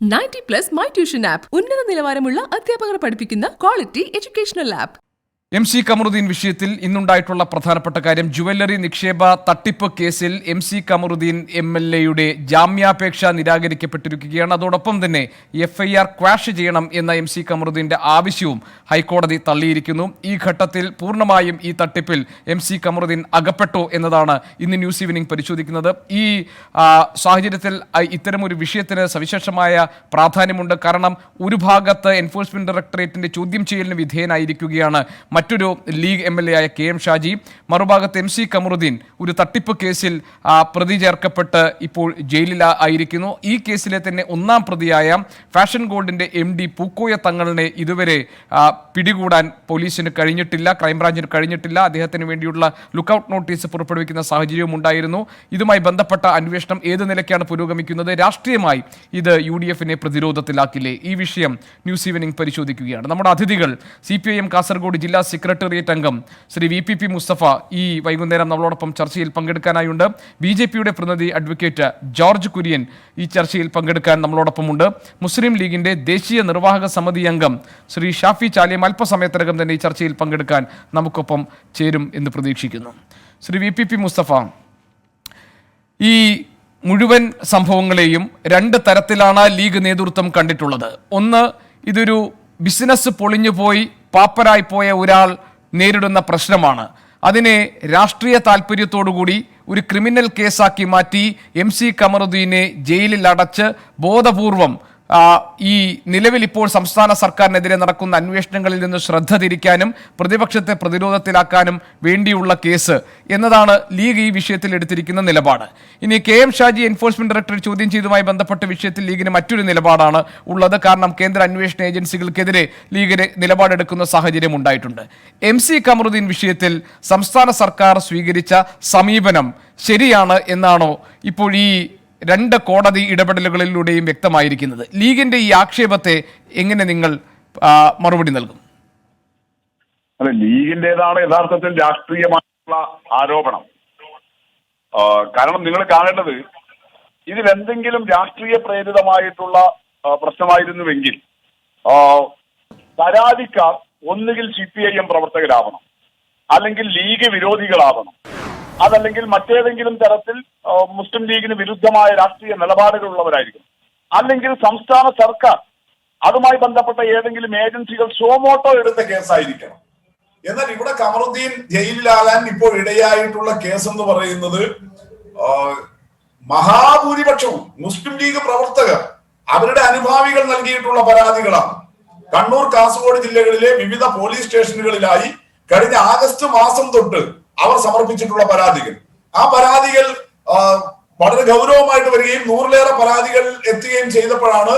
90+ my tuition app ഉന്നത നിലവാരമുള്ള അധ്യാപകർ പഠിപ്പിക്കുന്ന quality educational app. MC Kamaruddin വിഷയത്തിൽ ഇന്നുണ്ടായിട്ടുള്ള പ്രധാനപ്പെട്ട കാര്യം ജുവല്ലറി നിക്ഷേപ തട്ടിപ്പ് കേസിൽ MC കമറുദ്ദീൻ MLA ജാമ്യാപേക്ഷ നിരാകരിക്കപ്പെട്ടിരിക്കുകയാണ്. അതോടൊപ്പം തന്നെ FIR ക്വാഷ് ചെയ്യണം എന്ന MC കമറുദ്ദീന്റെ ആവശ്യവും ഹൈക്കോടതി തള്ളിയിരിക്കുന്നു. ഈ ഘട്ടത്തിൽ പൂർണ്ണമായും ഈ തട്ടിപ്പിൽ MC കമറുദ്ദീൻ അകപ്പെട്ടോ എന്നതാണ് ഇന്ന് ന്യൂസ് ഈവനിംഗ് പരിശോധിക്കുന്നത്. ഈ സാഹചര്യത്തിൽ ഇത്തരമൊരു വിഷയത്തിന് സവിശേഷമായ പ്രാധാന്യമുണ്ട്. കാരണം ഒരു ഭാഗത്ത് എൻഫോഴ്സ്മെന്റ് ഡയറക്ടറേറ്റിന്റെ ചോദ്യം ചെയ്യലിന് വിധേയനായിരിക്കുകയാണ് മറ്റൊരു ലീഗ് MLA ആയ KM ഷാജി. മറുഭാഗത്ത് MC കമറുദ്ദീൻ ഒരു തട്ടിപ്പ് കേസിൽ പ്രതി ചേർക്കപ്പെട്ട് ഇപ്പോൾ ജയിലിൽ ആയിരിക്കുന്നു. ഈ കേസിലെ തന്നെ ഒന്നാം പ്രതിയായ ഫാഷൻ ഗോൾഡിന്റെ MD പൂക്കോയ തങ്ങളിനെ ഇതുവരെ പിടികൂടാൻ പോലീസിന് കഴിഞ്ഞിട്ടില്ല, ക്രൈംബ്രാഞ്ചിന് കഴിഞ്ഞിട്ടില്ല. അദ്ദേഹത്തിന് വേണ്ടിയുള്ള ലുക്കൌട്ട് നോട്ടീസ് പുറപ്പെടുവിക്കുന്ന സാഹചര്യവും ഉണ്ടായിരുന്നു. ഇതുമായി ബന്ധപ്പെട്ട അന്വേഷണം ഏത് നിലയ്ക്കാണ് പുരോഗമിക്കുന്നത്? രാഷ്ട്രീയമായി ഇത് UDF-നെ പ്രതിരോധത്തിലാക്കില്ലേ? ഈ വിഷയം ന്യൂസ് ഈവനിംഗ് പരിശോധിക്കുകയാണ്. നമ്മുടെ അതിഥികൾ CPIM കാസർഗോഡ് ജില്ലാ സെക്രട്ടേറിയറ്റ് അംഗം ശ്രീ VPP മുസ്തഫ ഈ വൈകുന്നേരം നമ്മളോടൊപ്പം ചർച്ചയിൽ പങ്കെടുക്കാനായുണ്ട്. BJP-യുടെ പ്രതിനിധി അഡ്വക്കേറ്റ് ജോർജ് കുര്യൻ ഈ ചർച്ചയിൽ പങ്കെടുക്കാൻ നമ്മളോടൊപ്പമുണ്ട്. മുസ്ലിം ലീഗിന്റെ ദേശീയ നിർവാഹക സമിതി അംഗം ശ്രീ ഷാഫി ചാലിയം അല്പസമയത്തിനകം തന്നെ ഈ ചർച്ചയിൽ പങ്കെടുക്കാൻ നമുക്കൊപ്പം ചേരും എന്ന് പ്രതീക്ഷിക്കുന്നു. ശ്രീ VPP മുസ്തഫ, ഈ മുഴുവൻ സംഭവങ്ങളെയും രണ്ട് തരത്തിലാണ് ലീഗ് നേതൃത്വം കണ്ടിട്ടുള്ളത്. ഒന്ന്, ഇതൊരു ബിസിനസ് പൊളിഞ്ഞുപോയി പാപ്പരായി പോയ ഒരാൾ നേരിടുന്ന പ്രശ്നമാണ്. അതിനെ രാഷ്ട്രീയ താല്പര്യത്തോടുകൂടി ഒരു ക്രിമിനൽ കേസാക്കി മാറ്റി MC കമറുദ്ദീനെ ജയിലിൽ അടച്ച് ബോധപൂർവം ഈ നിലവിൽ ഇപ്പോൾ സംസ്ഥാന സർക്കാരിനെതിരെ നടക്കുന്ന അന്വേഷണങ്ങളിൽ നിന്ന് ശ്രദ്ധ തിരിക്കാനും പ്രതിപക്ഷത്തെ പ്രതിരോധത്തിലാക്കാനും വേണ്ടിയുള്ള കേസ് എന്നതാണ് ലീഗ് ഈ വിഷയത്തിൽ എടുത്തിരിക്കുന്ന നിലപാട്. ഇനി KM ഷാജി എൻഫോഴ്സ്മെന്റ് ഡയറക്ടറേറ്റ് ചോദ്യം ചെയ്തതുമായി ബന്ധപ്പെട്ട വിഷയത്തിൽ ലീഗിന് മറ്റൊരു നിലപാടാണ് ഉള്ളത്. കാരണം കേന്ദ്ര അന്വേഷണ ഏജൻസികൾക്കെതിരെ ലീഗിന് നിലപാടെടുക്കുന്ന സാഹചര്യം ഉണ്ടായിട്ടുണ്ട്. MC കമറുദ്ദീൻ വിഷയത്തിൽ സംസ്ഥാന സർക്കാർ സ്വീകരിച്ച സമീപനം ശരിയാണ് എന്നാണോ ഇപ്പോൾ ഈ രണ്ട് കോടതി ഇടപെടലുകളിലൂടെയും വ്യക്തമായിരിക്കുന്നത്? ലീഗിന്റെ ഈ ആക്ഷേപത്തെ എങ്ങനെ നിങ്ങൾ മറുപടി നൽകും? അതെ, ലീഗിന്റേതാണ് യഥാർത്ഥത്തിൽ രാഷ്ട്രീയമായിട്ടുള്ള ആരോപണം. കാരണം നിങ്ങൾ കാണേണ്ടത്, ഇതിലെന്തെങ്കിലും രാഷ്ട്രീയ പ്രേരിതമായിട്ടുള്ള പ്രശ്നമായിരുന്നുവെങ്കിൽ പരാതിക്കാർ ഒന്നുകിൽ CPIM പ്രവർത്തകരാവണം, അല്ലെങ്കിൽ ലീഗ് വിരോധികളാവണം, അതല്ലെങ്കിൽ മറ്റേതെങ്കിലും തരത്തിൽ മുസ്ലിം ലീഗിന് വിരുദ്ധമായ രാഷ്ട്രീയ നിലപാടുകളുള്ളവരായിരിക്കും, അല്ലെങ്കിൽ സംസ്ഥാന സർക്കാർ അതുമായി ബന്ധപ്പെട്ട ഏതെങ്കിലും ഏജൻസികൾ സോമോട്ടോ എടുത്ത കേസായിരിക്കണം. എന്നാൽ ഇവിടെ കമറുദ്ദീൻ ജയിലിലാകാൻ ഇപ്പോൾ ഇടയായിട്ടുള്ള കേസ് എന്ന് പറയുന്നത് മഹാഭൂരിപക്ഷവും മുസ്ലിം ലീഗ് പ്രവർത്തകർ അവരുടെ അനുഭാവികൾ നൽകിയിട്ടുള്ള പരാതികളാണ്. കണ്ണൂർ, കാസർഗോഡ് ജില്ലകളിലെ വിവിധ പോലീസ് സ്റ്റേഷനുകളിലായി കഴിഞ്ഞ ആഗസ്റ്റ് മാസം തൊട്ട് അവർ സമർപ്പിച്ചിട്ടുള്ള പരാതികൾ, ആ പരാതികൾ വളരെ ഗൗരവമായിട്ട് വരികയും 100-ലേറെ പരാതികൾ എത്തുകയും ചെയ്തപ്പോഴാണ്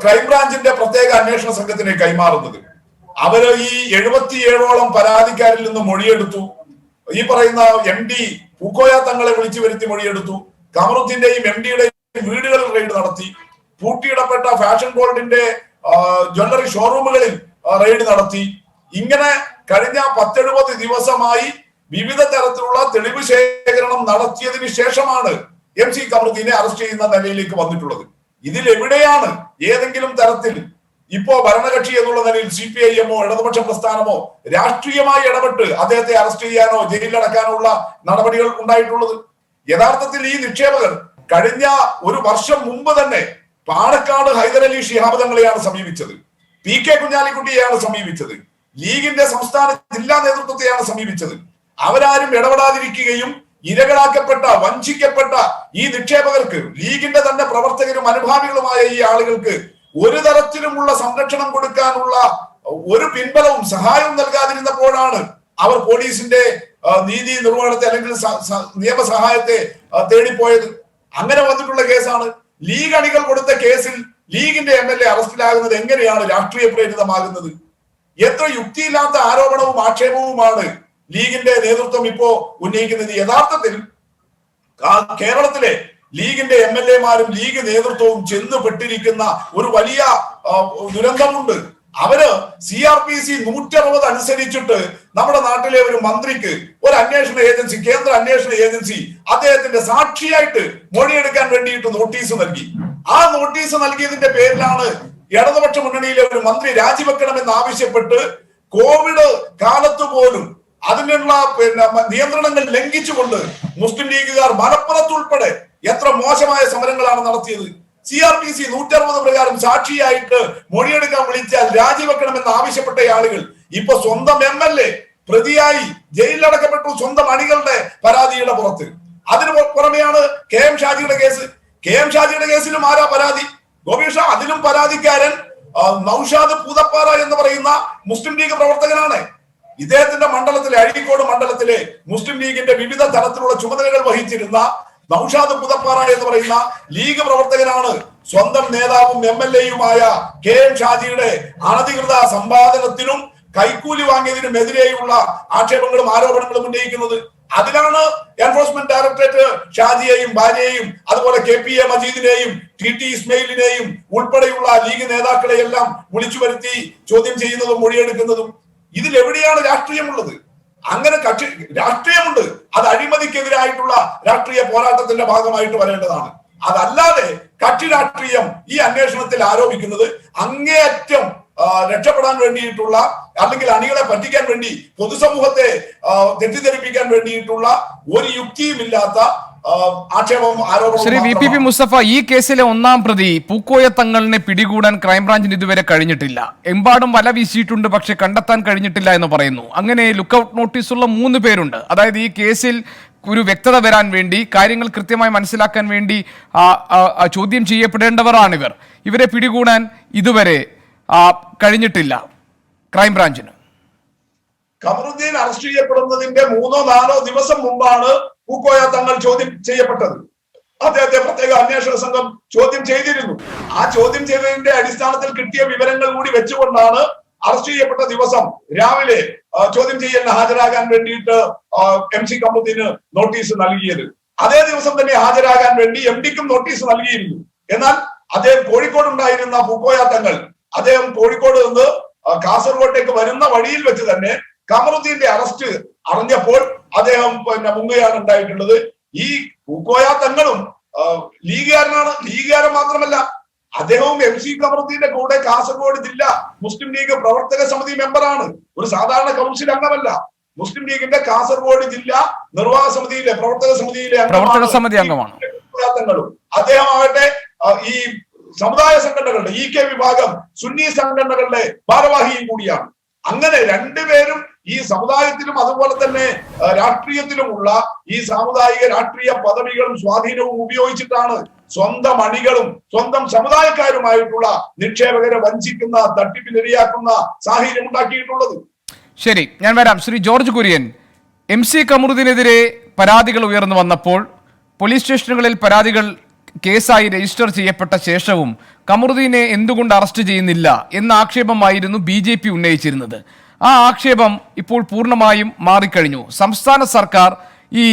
ക്രൈംബ്രാഞ്ചിന്റെ പ്രത്യേക അന്വേഷണ സംഘത്തിന് കൈമാറുന്നത്. അവര് ഈ 77ഓളം പരാതിക്കാരിൽ നിന്ന് മൊഴിയെടുത്തു. ഈ പറയുന്ന MD പൂക്കോയ തങ്ങളെ വിളിച്ചു വരുത്തി മൊഴിയെടുത്തു. കമറുദ്ദീന്റെയും MD-യുടെയും വീടുകളിൽ റെയ്ഡ് നടത്തി. പൂട്ടിയിടപ്പെട്ട ഫാഷൻ ഗോൾഡിന്റെ ജ്വല്ലറി ഷോറൂമുകളിൽ റെയ്ഡ് നടത്തി. ഇങ്ങനെ കഴിഞ്ഞ 10-70 ദിവസമായി വിവിധ തരത്തിലുള്ള തെളിവ് ശേഖരണം നടത്തിയതിനു ശേഷമാണ് MC കമറുദ്ദീനെ അറസ്റ്റ് ചെയ്യുന്ന നിലയിലേക്ക് വന്നിട്ടുള്ളത്. ഇതിലെവിടെയാണ് ഏതെങ്കിലും തരത്തിൽ ഇപ്പോ ഭരണകക്ഷി എന്നുള്ള നിലയിൽ CPIM-ഓ ഇടതുപക്ഷ പ്രസ്ഥാനമോ രാഷ്ട്രീയമായി ഇടപെട്ട് അദ്ദേഹത്തെ അറസ്റ്റ് ചെയ്യാനോ ജയിലിലടക്കാനോ ഉള്ള നടപടികൾ ഉണ്ടായിട്ടുള്ളത്? യഥാർത്ഥത്തിൽ ഈ നിക്ഷേപകർ കഴിഞ്ഞ ഒരു വർഷം മുമ്പ് തന്നെ പാണക്കാട് ഹൈദരലി ശിഹാബ് തങ്ങളെയാണ് സമീപിച്ചത്, PK കുഞ്ഞാലിക്കുട്ടിയെയാണ് സമീപിച്ചത്, ലീഗിന്റെ സംസ്ഥാന ജില്ലാ നേതൃത്വത്തെയാണ് സമീപിച്ചത്. അവരാരും ഇടപെടാതിരിക്കുകയും ഇരകളാക്കപ്പെട്ട, വഞ്ചിക്കപ്പെട്ട ഈ നിക്ഷേപകർക്ക്, ലീഗിന്റെ തന്നെ പ്രവർത്തകരും അനുഭാവികളുമായ ഈ ആളുകൾക്ക് ഒരു തരത്തിലുമുള്ള സംരക്ഷണം കൊടുക്കാനുള്ള ഒരു പിൻബലവും സഹായവും നൽകാതിരുന്നപ്പോഴാണ് അവർ പോലീസിന്റെ നീതി നിർവഹണത്തെ അല്ലെങ്കിൽ നിയമസഹായത്തെ തേടിപ്പോയത്. അങ്ങനെ വന്നിട്ടുള്ള കേസാണ്. ലീഗ് അണികൾ കൊടുത്ത കേസിൽ ലീഗിന്റെ MLA അറസ്റ്റിലാകുന്നത് എങ്ങനെയാണ് രാഷ്ട്രീയ പ്രേരിതമാകുന്നത്? എത്ര യുക്തിയില്ലാത്ത ആരോപണവും ആക്ഷേപവുമാണ് ലീഗിന്റെ നേതൃത്വം ഇപ്പോ ഉന്നയിക്കുന്നത്. യഥാർത്ഥത്തിൽ കേരളത്തിലെ ലീഗിന്റെ MLA-മാരും ലീഗ് നേതൃത്വവും ചെന്നുപെട്ടിരിക്കുന്ന ഒരു വലിയ ദുരന്തമുണ്ട്. അവര് CRPC 160 അനുസരിച്ചിട്ട് നമ്മുടെ നാട്ടിലെ ഒരു മന്ത്രിക്ക് ഒരു അന്വേഷണ ഏജൻസി, കേന്ദ്ര അന്വേഷണ ഏജൻസി അദ്ദേഹത്തിന്റെ സാക്ഷിയായിട്ട് മൊഴിയെടുക്കാൻ വേണ്ടിയിട്ട് നോട്ടീസ് നൽകി. ആ നോട്ടീസ് നൽകിയതിന്റെ പേരിലാണ് ഇടതുപക്ഷ മുന്നണിയിലെ ഒരു മന്ത്രി രാജിവെക്കണമെന്ന് ആവശ്യപ്പെട്ട് കോവിഡ് കാലത്ത് പോലും അതിനുള്ള നിയന്ത്രണങ്ങൾ ലംഘിച്ചുകൊണ്ട് മുസ്ലിം ലീഗുകാർ മലപ്പുറത്തുൾപ്പെടെ എത്ര മോശമായ സമരങ്ങളാണ് നടത്തിയത്. CRPC 160 പ്രകാരം സാക്ഷിയായിട്ട് മൊഴിയെടുക്കാൻ വിളിച്ചാൽ രാജിവെക്കണമെന്ന് ആവശ്യപ്പെട്ട ആളുകൾ ഇപ്പൊ സ്വന്തം MLA പ്രതിയായി ജയിലിലടക്കപ്പെട്ടു, സ്വന്തം അണികളുടെ പരാതിയുടെ പുറത്ത്. അതിന് പുറമെയാണ് KM ഷാജിയുടെ കേസ്. KM ഷാജിയുടെ കേസിലും ആരാ പരാതി? ഗോപീഷ, അതിലും പരാതിക്കാരൻ നൌഷാദ് പൂതപ്പാറ എന്ന് പറയുന്ന മുസ്ലിം ലീഗ് പ്രവർത്തകനാണ്. ഇദ്ദേഹത്തിന്റെ മണ്ഡലത്തിലെ, അഴീക്കോട് മണ്ഡലത്തിലെ മുസ്ലിം ലീഗിന്റെ വിവിധ തരത്തിലുള്ള ചുമതലകൾ വഹിച്ചിരുന്ന നൌഷാദ് പൂതപ്പാറ എന്ന് പറയുന്ന ലീഗ് പ്രവർത്തകനാണ് സ്വന്തം നേതാവും MLA-യുമായ KM ഷാജിയുടെ അനധികൃത സമ്പാദനത്തിനും കൈക്കൂലി വാങ്ങിയതിനുമെതിരെയുള്ള ആക്ഷേപങ്ങളും ആരോപണങ്ങളും ഉന്നയിക്കുന്നത്. അതിലാണ് എൻഫോഴ്സ്മെന്റ് ഡയറക്ടറേറ്റ് ഷാജിയെയും ഭാര്യയെയും അതുപോലെ KPA മജീദിനെയും TT ഇസ്മയിലിനെയും ഉൾപ്പെടെയുള്ള ലീഗ് നേതാക്കളെയെല്ലാം വിളിച്ചു വരുത്തി ചോദ്യം ചെയ്യുന്നതും മൊഴിയെടുക്കുന്നതും. ഇതിലെവിടെയാണ് രാഷ്ട്രീയമുള്ളത്? അങ്ങനെ കക്ഷി രാഷ്ട്രീയമുണ്ട്, അത് അഴിമതിക്കെതിരായിട്ടുള്ള രാഷ്ട്രീയ പോരാട്ടത്തിന്റെ ഭാഗമായിട്ട് വരേണ്ടതാണ്. അതല്ലാതെ കക്ഷി രാഷ്ട്രീയം ഈ അന്വേഷണത്തിൽ ആരോപിക്കുന്നത് അങ്ങേയറ്റം രക്ഷപ്പെടാൻ വേണ്ടിയിട്ടുള്ള, അല്ലെങ്കിൽ അണികളെ പറ്റിക്കാൻ വേണ്ടി, പൊതുസമൂഹത്തെ തെറ്റിദ്ധരിപ്പിക്കാൻ വേണ്ടിയിട്ടുള്ള ഒരു യുക്തിയുമില്ലാത്ത ആക്ഷേപം, ആരോപണം. ശ്രീ VPP മുസ്തഫ, ഈ കേസിലെ ഒന്നാം പ്രതി പൂക്കോയ തങ്ങളിനെ പിടികൂടാൻ ക്രൈംബ്രാഞ്ചിന് ഇതുവരെ കഴിഞ്ഞിട്ടില്ല. എമ്പാടും വല വീശിയിട്ടുണ്ട്, പക്ഷെ കണ്ടെത്താൻ കഴിഞ്ഞിട്ടില്ല എന്ന് പറയുന്നു. അങ്ങനെ ലുക്കൌട്ട് നോട്ടീസുള്ള 3 പേരുണ്ട്. അതായത് ഈ കേസിൽ ഒരു വ്യക്തത വരാൻ വേണ്ടി, കാര്യങ്ങൾ കൃത്യമായി മനസ്സിലാക്കാൻ വേണ്ടി ചോദ്യം ചെയ്യപ്പെടേണ്ടവരാണിവർ. ഇവരെ പിടികൂടാൻ ഇതുവരെ കഴിഞ്ഞിട്ടില്ല ക്രൈംബ്രാഞ്ചിന്. ഖമറുദ്ദീൻ അറസ്റ്റ് ചെയ്യപ്പെടുന്നതിന്റെ 3-4 ദിവസം മുമ്പാണ് പൂക്കോയ തങ്ങൾ ചോദ്യം ചെയ്യപ്പെട്ടത്. അദ്ദേഹത്തെ പ്രത്യേക അന്വേഷണ സംഘം ചോദ്യം ചെയ്തിരുന്നു. ആ ചോദ്യം ചെയ്തതിന്റെ അടിസ്ഥാനത്തിൽ കിട്ടിയ വിവരങ്ങൾ കൂടി വെച്ചുകൊണ്ടാണ് അറസ്റ്റ് ചെയ്യപ്പെട്ട ദിവസം രാവിലെ ചോദ്യം ചെയ്യലിന് ഹാജരാകാൻ വേണ്ടിയിട്ട് MC ഖമറുദ്ദീന് നോട്ടീസ് നൽകിയത്. അതേ ദിവസം തന്നെ ഹാജരാകാൻ വേണ്ടി MD-ക്കും നോട്ടീസ് നൽകിയിരുന്നു. എന്നാൽ അദ്ദേഹം കോഴിക്കോട് ഉണ്ടായിരുന്ന പൂക്കോയ തങ്ങൾ, അദ്ദേഹം കോഴിക്കോട് നിന്ന് കാസർഗോട്ടേക്ക് വരുന്ന വഴിയിൽ വെച്ച് തന്നെ ഖമറുദ്ദീന്റെ അറസ്റ്റ് അറിഞ്ഞപ്പോൾ അദ്ദേഹം മുങ്ങുകയാണ് ഉണ്ടായിട്ടുള്ളത്. ഈ പൂക്കോയ തങ്ങളും ലീഗുകാരനാണ്. ലീഗുകാരൻ മാത്രമല്ല, അദ്ദേഹവും MC ഖമറുദ്ദീന്റെ കൂടെ കാസർഗോഡ് ജില്ലാ മുസ്ലിം ലീഗ് പ്രവർത്തക സമിതി മെമ്പറാണ്. ഒരു സാധാരണ കൗൺസിൽ അംഗമല്ല. മുസ്ലിം ലീഗിന്റെ കാസർഗോഡ് ജില്ലാ നിർവാഹക സമിതിയിലെ പ്രവർത്തക സമിതിയിലെ അംഗമാണ്. തങ്ങളും അദ്ദേഹം ആകട്ടെ ഈ സമുദായ സംഘടനകളുടെ EK വിഭാഗം സുന്നി സംഘടനകളുടെ ഭാരവാഹിയും കൂടിയാണ്. അങ്ങനെ രണ്ടുപേരും ഈ സമുദായത്തിലും അതുപോലെ തന്നെ രാഷ്ട്രീയത്തിലുമുള്ള ഈ സാമുദായിക രാഷ്ട്രീയ പദവികളും സ്വാധീനവും ഉപയോഗിച്ചിട്ടാണ് സ്വന്തം അണികളും സ്വന്തം സമുദായക്കാരുമായിട്ടുള്ള നിക്ഷേപകരെ വഞ്ചിക്കുന്ന, തട്ടിപ്പിനിരയാക്കുന്ന സാഹചര്യം ഉണ്ടാക്കിയിട്ടുള്ളത്. ശരി, ഞാൻ വരാം. ശ്രീ ജോർജ് കുര്യൻ, MC ഖമറുദ്ദീനെതിരെ പരാതികൾ ഉയർന്നു വന്നപ്പോൾ പോലീസ് സ്റ്റേഷനുകളിൽ പരാതികൾ കേസായി രജിസ്റ്റർ ചെയ്യപ്പെട്ട ശേഷവും ഖമറുദ്ദീനെ എന്തുകൊണ്ട് അറസ്റ്റ് ചെയ്യുന്നില്ല എന്ന ആക്ഷേപമായിരുന്നു BJP ഉന്നയിച്ചിരുന്നത്. ആ ആക്ഷേപം ഇപ്പോൾ പൂർണ്ണമായും മാറിക്കഴിഞ്ഞു. സംസ്ഥാന സർക്കാർ ഈ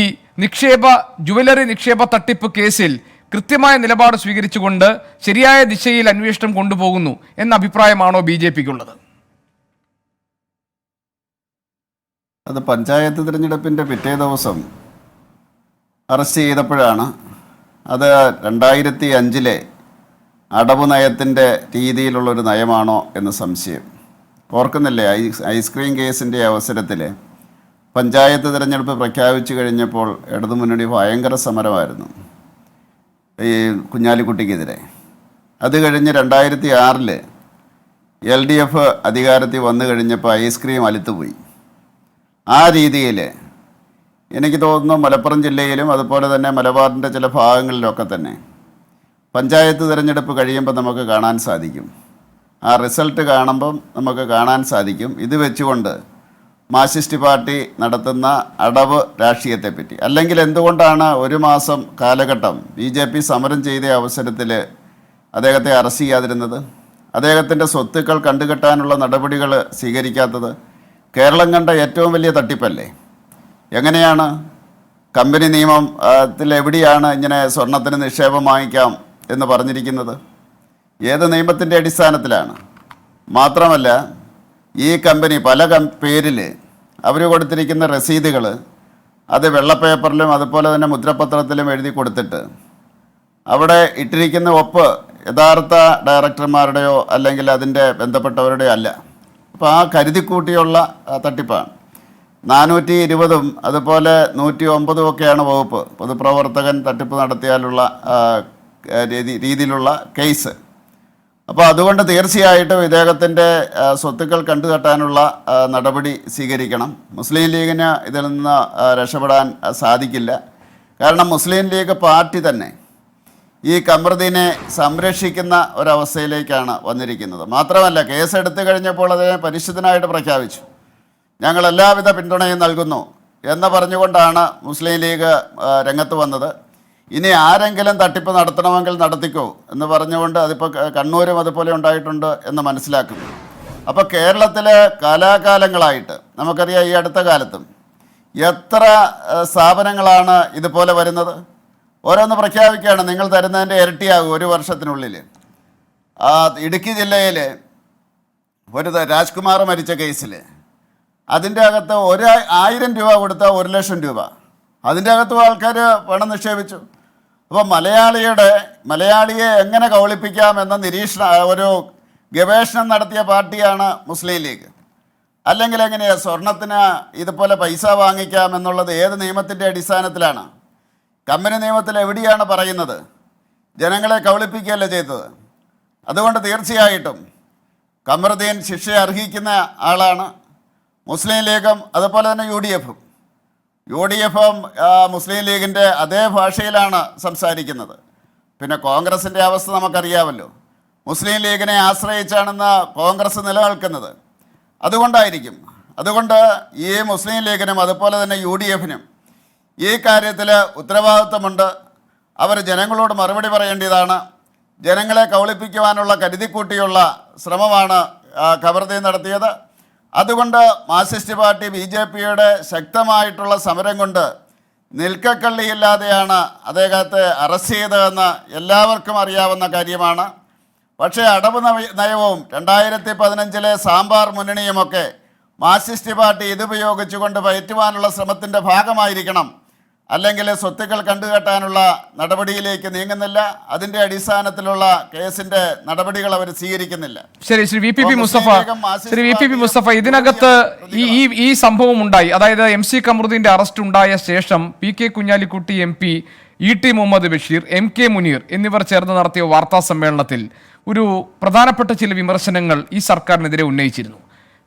ജുവലറി നിക്ഷേപ തട്ടിപ്പ് കേസിൽ കൃത്യമായ നിലപാട് സ്വീകരിച്ചുകൊണ്ട് ശരിയായ ദിശയിൽ അന്വേഷണം കൊണ്ടുപോകുന്നു എന്ന അഭിപ്രായമാണോ BJPക്കുള്ളത്? അത് പഞ്ചായത്ത് തിരഞ്ഞെടുപ്പിൻ്റെ പിറ്റേ ദിവസം അറസ്റ്റ് ചെയ്തപ്പോഴാണ് അത് 2005-ലെ അടവ് നയത്തിൻ്റെ രീതിയിലുള്ളൊരു നയമാണോ എന്ന് സംശയം. ഓർക്കുന്നില്ലേ, ഐസ്ക്രീം കേസിൻ്റെ അവസരത്തിൽ പഞ്ചായത്ത് തിരഞ്ഞെടുപ്പ് പ്രഖ്യാപിച്ചു കഴിഞ്ഞപ്പോൾ ഇടതുമുന്നണി ഭയങ്കര സമരമായിരുന്നു ഈ കുഞ്ഞാലിക്കുട്ടിക്കെതിരെ. അത് കഴിഞ്ഞ് 2006 LDF അധികാരത്തിൽ വന്നു കഴിഞ്ഞപ്പോൾ ഐസ്ക്രീം അലുത്തുപോയി. ആ രീതിയിൽ എനിക്ക് തോന്നുന്നു മലപ്പുറം ജില്ലയിലും അതുപോലെ തന്നെ മലബാറിൻ്റെ ചില ഭാഗങ്ങളിലൊക്കെ തന്നെ പഞ്ചായത്ത് തിരഞ്ഞെടുപ്പ് കഴിയുമ്പോൾ നമുക്ക് കാണാൻ സാധിക്കും, ആ റിസൾട്ട് കാണുമ്പം നമുക്ക് കാണാൻ സാധിക്കും ഇത് വെച്ചുകൊണ്ട് മാർക്സിസ്റ്റ് പാർട്ടി നടത്തുന്ന അടവ് രാഷ്ട്രീയത്തെപ്പറ്റി. അല്ലെങ്കിൽ എന്തുകൊണ്ടാണ് 1 മാസം കാലഘട്ടം BJP സമരം ചെയ്ത അവസരത്തിൽ അദ്ദേഹത്തെ അറസ്റ്റ് ചെയ്യാതിരുന്നത്? അദ്ദേഹത്തിൻ്റെ സ്വത്തുക്കൾ കണ്ടുകെട്ടാനുള്ള നടപടികൾ സ്വീകരിക്കാത്തത് കേരളം കണ്ട ഏറ്റവും വലിയ തട്ടിപ്പല്ലേ? എങ്ങനെയാണ് കമ്പനി നിയമത്തിൽ എവിടെയാണ് ഇങ്ങനെ സ്വർണത്തിന് നിക്ഷേപം വാങ്ങിക്കാം എന്ന് പറഞ്ഞിരിക്കുന്നത്? ഏത് നിയമത്തിൻ്റെ അടിസ്ഥാനത്തിലാണ്? മാത്രമല്ല ഈ കമ്പനി പല പേരിൽ അവർ കൊടുത്തിരിക്കുന്ന രസീതുകൾ അത് വെള്ളപ്പേപ്പറിലും അതുപോലെ തന്നെ മുദ്രപത്രത്തിലും എഴുതി കൊടുത്തിട്ട് അവിടെ ഇട്ടിരിക്കുന്ന ഒപ്പ് യഥാർത്ഥ ഡയറക്ടർമാരുടെയോ അല്ലെങ്കിൽ അതിൻ്റെ ബന്ധപ്പെട്ടവരുടെയോ അല്ല. അപ്പോൾ ആ കരുതിക്കൂട്ടിയുള്ള തട്ടിപ്പാണ്. 420 അതുപോലെ 109 ഒക്കെയാണ് വകുപ്പ്. പൊതുപ്രവർത്തകൻ തട്ടിപ്പ് നടത്തിയാലുള്ള രീതിയിലുള്ള കേസ്. അപ്പോൾ അതുകൊണ്ട് തീർച്ചയായിട്ടും ഇദ്ദേഹത്തിൻ്റെ സ്വത്തുക്കൾ കണ്ടുകെട്ടാനുള്ള നടപടി സ്വീകരിക്കണം. മുസ്ലിം ലീഗിന് ഇതിൽ നിന്ന് രക്ഷപ്പെടാൻ സാധിക്കില്ല. കാരണം മുസ്ലിം ലീഗ് പാർട്ടി തന്നെ ഈ ഖമറുദ്ദീനെ സംരക്ഷിക്കുന്ന ഒരവസ്ഥയിലേക്കാണ് വന്നിരിക്കുന്നത്. മാത്രമല്ല, കേസെടുത്തു കഴിഞ്ഞപ്പോൾ അതിനെ പരിശുദ്ധനായിട്ട് പ്രഖ്യാപിച്ചു. ഞങ്ങൾ എല്ലാവിധ പിന്തുണയും നൽകുന്നു എന്ന് പറഞ്ഞുകൊണ്ടാണ് മുസ്ലിം ലീഗ് രംഗത്ത് വന്നത്. ഇനി ആരെങ്കിലും തട്ടിപ്പ് നടത്തണമെങ്കിൽ നടത്തിക്കോ എന്ന് പറഞ്ഞുകൊണ്ട് അതിപ്പോൾ കണ്ണൂരും അതുപോലെ ഉണ്ടായിട്ടുണ്ട് എന്ന് മനസ്സിലാക്കുന്നു. അപ്പോൾ കേരളത്തിൽ കാലാകാലങ്ങളായിട്ട് നമുക്കറിയാം, ഈ അടുത്ത കാലത്തും എത്ര സ്ഥാപനങ്ങളാണ് ഇതുപോലെ വരുന്നത്. ഓരോന്ന് പ്രഖ്യാപിക്കുകയാണ്, നിങ്ങൾ തരുന്നതിൻ്റെ ഇരട്ടിയാകും 1 വർഷത്തിനുള്ളിൽ. ഇടുക്കി ജില്ലയിൽ ഒരു രാജ്കുമാർ മരിച്ച കേസിൽ അതിൻ്റെ അകത്ത് 1000 രൂപ കൊടുത്താൽ 1 ലക്ഷം രൂപ. അതിൻ്റെ അകത്തും ആൾക്കാർ പണം നിക്ഷേപിച്ചു. അപ്പോൾ മലയാളിയെ എങ്ങനെ കബളിപ്പിക്കാം എന്ന ഒരു ഗവേഷണം നടത്തിയ പാർട്ടിയാണ് മുസ്ലിം ലീഗ്. അല്ലെങ്കിൽ എങ്ങനെയാണ് സ്വർണത്തിന് ഇതുപോലെ പൈസ വാങ്ങിക്കാം എന്നുള്ളത് ഏത് നിയമത്തിൻ്റെ അടിസ്ഥാനത്തിലാണ്? കമ്പനി നിയമത്തിൽ എവിടെയാണ് പറയുന്നത്? ജനങ്ങളെ കബളിപ്പിക്കുകയല്ല ചെയ്തത്. അതുകൊണ്ട് തീർച്ചയായിട്ടും ഖമറുദ്ദീൻ ശിക്ഷ അർഹിക്കുന്ന ആളാണ്. മുസ്ലിം ലീഗും അതുപോലെ തന്നെ യു ഡി എഫും മുസ്ലിം ലീഗിൻ്റെ അതേ ഭാഷയിലാണ് സംസാരിക്കുന്നത്. പിന്നെ കോൺഗ്രസിൻ്റെ അവസ്ഥ നമുക്കറിയാമല്ലോ. മുസ്ലിം ലീഗിനെ ആശ്രയിച്ചാണെന്ന് കോൺഗ്രസ് നിലനിൽക്കുന്നത്. അതുകൊണ്ട് ഈ മുസ്ലിം ലീഗിനും അതുപോലെ തന്നെ UDF-നും ഈ കാര്യത്തിൽ ഉത്തരവാദിത്വമുണ്ട്. അവർ ജനങ്ങളോട് മറുപടി പറയേണ്ടതാണ്. ജനങ്ങളെ കബളിപ്പിക്കുവാനുള്ള കരുതിക്കൂട്ടിയുള്ള ശ്രമമാണ് ഖമറുദ്ദീൻ നടത്തിയത്. അതുകൊണ്ട് മാർക്സിസ്റ്റ് പാർട്ടി BJP-യുടെ ശക്തമായിട്ടുള്ള സമരം കൊണ്ട് നിൽക്കക്കള്ളിയില്ലാതെയാണ് അദ്ദേഹത്തെ അറസ്റ്റ് ചെയ്തതെന്ന് എല്ലാവർക്കും അറിയാവുന്ന കാര്യമാണ്. പക്ഷേ അടവ് നയവും 2015-ലെ സാമ്പാർ മുന്നണിയുമൊക്കെ മാർക്സിസ്റ്റ് പാർട്ടി ഇതുപയോഗിച്ചുകൊണ്ട് പയറ്റുവാനുള്ള ശ്രമത്തിൻ്റെ ഭാഗമായിരിക്കണം. അല്ലെങ്കിൽ സ്വത്തുക്കൾ കണ്ടുകെട്ടാനുള്ള നടപടിയിലേക്ക് നീങ്ങുന്നില്ല. അതിൻ്റെ അടിസ്ഥാനത്തിലുള്ള കേസിൻ്റെ നടപടികൾ അവർ സ്വീകരിക്കുന്നില്ല. ശരി, Shri V P P Mustafa, ഇതിനകത്ത് ഈ സംഭവം ഉണ്ടായി. അതായത് MC ഖമറുദ്ദീന്റെ അറസ്റ്റ് ഉണ്ടായ ശേഷം PK Kunhalikutty MP, ET Muhammad Basheer, MK Muneer എന്നിവർ ചേർന്ന് നടത്തിയ വാർത്താ സമ്മേളനത്തിൽ ഒരു പ്രധാനപ്പെട്ട ചില വിമർശനങ്ങൾ ഈ സർക്കാരിനെതിരെ ഉന്നയിച്ചിരുന്നു.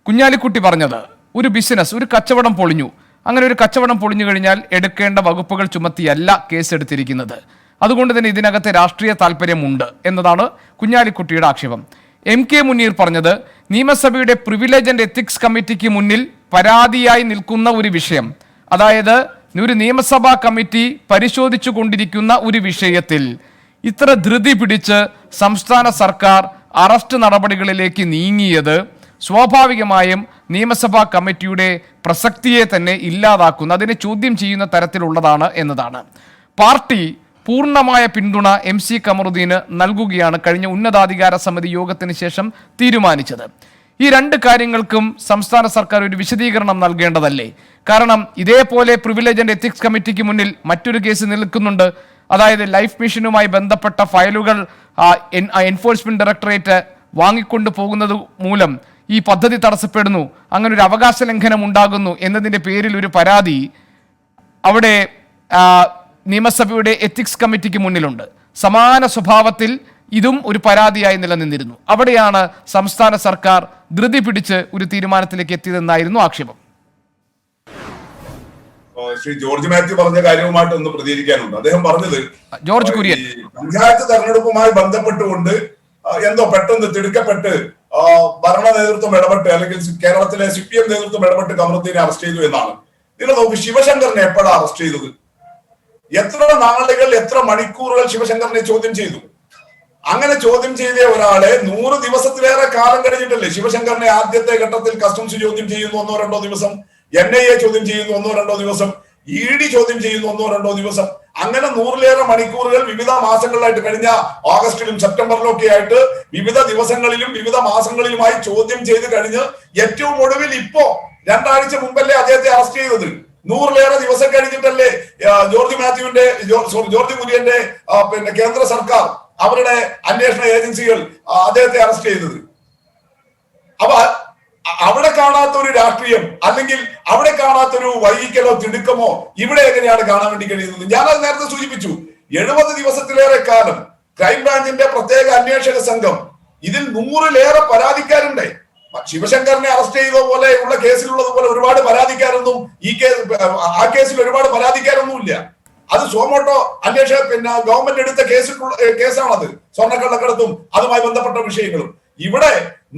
കുഞ്ഞാലിക്കുട്ടി പറഞ്ഞത്, ഒരു ബിസിനസ്, ഒരു കച്ചവടം പൊളിഞ്ഞു. അങ്ങനെ ഒരു കച്ചവടം പൊളിഞ്ഞു കഴിഞ്ഞാൽ എടുക്കേണ്ട വകുപ്പുകൾ ചുമത്തിയല്ല കേസെടുത്തിരിക്കുന്നത്. അതുകൊണ്ട് തന്നെ ഇതിനകത്ത് രാഷ്ട്രീയ താല്പര്യമുണ്ട് എന്നതാണ് കുഞ്ഞാലിക്കുട്ടിയുടെ ആക്ഷേപം. MK മുനീർ പറഞ്ഞത്, നിയമസഭയുടെ പ്രിവിലേജ് ആൻഡ് എത്തിക്സ് കമ്മിറ്റിക്ക് മുന്നിൽ പരാതിയായി നിൽക്കുന്ന ഒരു വിഷയം, അതായത് ഒരു നിയമസഭാ കമ്മിറ്റി പരിശോധിച്ചു കൊണ്ടിരിക്കുന്ന ഒരു വിഷയത്തിൽ ഇത്ര ധൃതി പിടിച്ച് സംസ്ഥാന സർക്കാർ അറസ്റ്റ് നടപടികളിലേക്ക് നീങ്ങിയത് സ്വാഭാവികമായും നിയമസഭാ കമ്മിറ്റിയുടെ പ്രസക്തിയെ തന്നെ ഇല്ലാതാക്കുന്ന, അതിനെ ചോദ്യം ചെയ്യുന്ന തരത്തിലുള്ളതാണ് എന്നതാണ്. പാർട്ടി പൂർണ്ണമായ പിന്തുണ MC ഖമറുദ്ദീന് നൽകുകയാണ് കഴിഞ്ഞ ഉന്നതാധികാര സമിതി യോഗത്തിന് ശേഷം തീരുമാനിച്ചത്. ഈ രണ്ട് കാര്യങ്ങൾക്കും സംസ്ഥാന സർക്കാർ ഒരു വിശദീകരണം നൽകേണ്ടതല്ലേ? കാരണം ഇതേപോലെ പ്രിവിലേജ് ആൻഡ് എത്തിക്സ് കമ്മിറ്റിക്ക് മുന്നിൽ മറ്റൊരു കേസ് നിൽക്കുന്നുണ്ട്. അതായത് ലൈഫ് മിഷനുമായി ബന്ധപ്പെട്ട ഫയലുകൾ എൻഫോഴ്സ്മെന്റ് ഡയറക്ടറേറ്റ് വാങ്ങിക്കൊണ്ടു പോകുന്നത് മൂലം ഈ പദ്ധതി തടസ്സപ്പെടുന്നു, അങ്ങനെ ഒരു അവകാശ ലംഘനം ഉണ്ടാകുന്നു എന്നതിൻ്റെ പേരിൽ ഒരു പരാതി അവിടെ നിയമസഭയുടെ എത്തിക്സ് കമ്മിറ്റിക്ക് മുന്നിലുണ്ട്. സമാന സ്വഭാവത്തിൽ ഇതും ഒരു പരാതിയായി നിലനിന്നിരുന്നു. അവിടെയാണ് സംസ്ഥാന സർക്കാർ ധൃതി പിടിച്ച് ഒരു തീരുമാനത്തിലേക്ക് എത്തിയതെന്നായിരുന്നു ആക്ഷേപം. ശ്രീ ജോർജ് മാത്യു പറഞ്ഞ കാര്യവുമായിട്ട് ഒന്ന് പ്രതികരിക്കാനുണ്ട്. അദ്ദേഹം പറഞ്ഞത് ജോർജ് കുര്യൻ പഞ്ചായത്ത് തെരഞ്ഞെടുപ്പുമായി ബന്ധപ്പെട്ടുകൊണ്ട് എന്തോ പെട്ടെന്ന് തിടുക്കപ്പെട്ട് ഭരണ നേതൃത്വം ഇടപെട്ട് അല്ലെങ്കിൽ കേരളത്തിലെ CPM നേതൃത്വം ഇടപെട്ട് ഖമറുദ്ദീനെ അറസ്റ്റ് ചെയ്തു എന്നാണ്. നിങ്ങൾ നോക്ക്, ശിവശങ്കറിനെ എപ്പോഴാണ് അറസ്റ്റ് ചെയ്തത്? എത്ര നാളുകൾ, എത്ര മണിക്കൂറുകൾ ശിവശങ്കറിനെ ചോദ്യം ചെയ്തു? അങ്ങനെ ചോദ്യം ചെയ്ത ഒരാളെ 100 ദിവസത്തിലേറെ കാലം കഴിഞ്ഞിട്ടല്ലേ ശിവശങ്കറിനെ ആദ്യത്തെ ഘട്ടത്തിൽ കസ്റ്റംസ് ചോദ്യം ചെയ്യുന്നു 1-2 ദിവസം, NIA ചോദ്യം ചെയ്യുന്നു 1-2 ദിവസം, ED ചോദ്യം ചെയ്യുന്നു 1-2 ദിവസം. അങ്ങനെ 100-ലേറെ മണിക്കൂറുകൾ വിവിധ മാസങ്ങളിലായിട്ട്, കഴിഞ്ഞ ഓഗസ്റ്റിലും സെപ്റ്റംബറിലും ഒക്കെ ആയിട്ട് വിവിധ ദിവസങ്ങളിലും വിവിധ മാസങ്ങളിലുമായി ചോദ്യം ചെയ്ത് കഴിഞ്ഞ് ഏറ്റവും ഒടുവിൽ ഇപ്പോ 2 ആഴ്ച മുമ്പല്ലേ അദ്ദേഹത്തെ അറസ്റ്റ് ചെയ്തത്. 100-ലേറെ ദിവസം കഴിഞ്ഞിട്ടല്ലേ ജോർജ് മാത്യുവിന്റെ ജോർജ് കുര്യന്റെ പിന്നെ കേന്ദ്ര സർക്കാർ അവരുടെ അന്വേഷണ ഏജൻസികൾ അദ്ദേഹത്തെ അറസ്റ്റ് ചെയ്തത്. അപ്പൊ അവിടെ കാണാത്ത ഒരു രാഷ്ട്രീയം അല്ലെങ്കിൽ അവിടെ കാണാത്തൊരു വൈകിക്കലോ തിടുക്കമോ ഇവിടെ എങ്ങനെയാണ് കാണാൻ വേണ്ടി കഴിയുന്നത്? ഞാനത് നേരത്തെ സൂചിപ്പിച്ചു. 70 ദിവസത്തിലേറെ കാലം ക്രൈംബ്രാഞ്ചിന്റെ പ്രത്യേക അന്വേഷക സംഘം ഇതിൽ 100-ലേറെ പരാതിക്കാരുണ്ട്. ശിവശങ്കറിനെ അറസ്റ്റ് ചെയ്ത പോലെ ഉള്ള കേസിലുള്ളതുപോലെ ഒരുപാട് പരാതിക്കാരൊന്നും ആ കേസിൽ ഒരുപാട് പരാതിക്കാരൊന്നും ഇല്ല. അത് സോമോട്ടോ അന്വേഷക ഗവൺമെന്റ് എടുത്ത കേസാണത്. സ്വർണ്ണക്കള്ളക്കടത്തും അതുമായി ബന്ധപ്പെട്ട വിഷയങ്ങളും. ഇവിടെ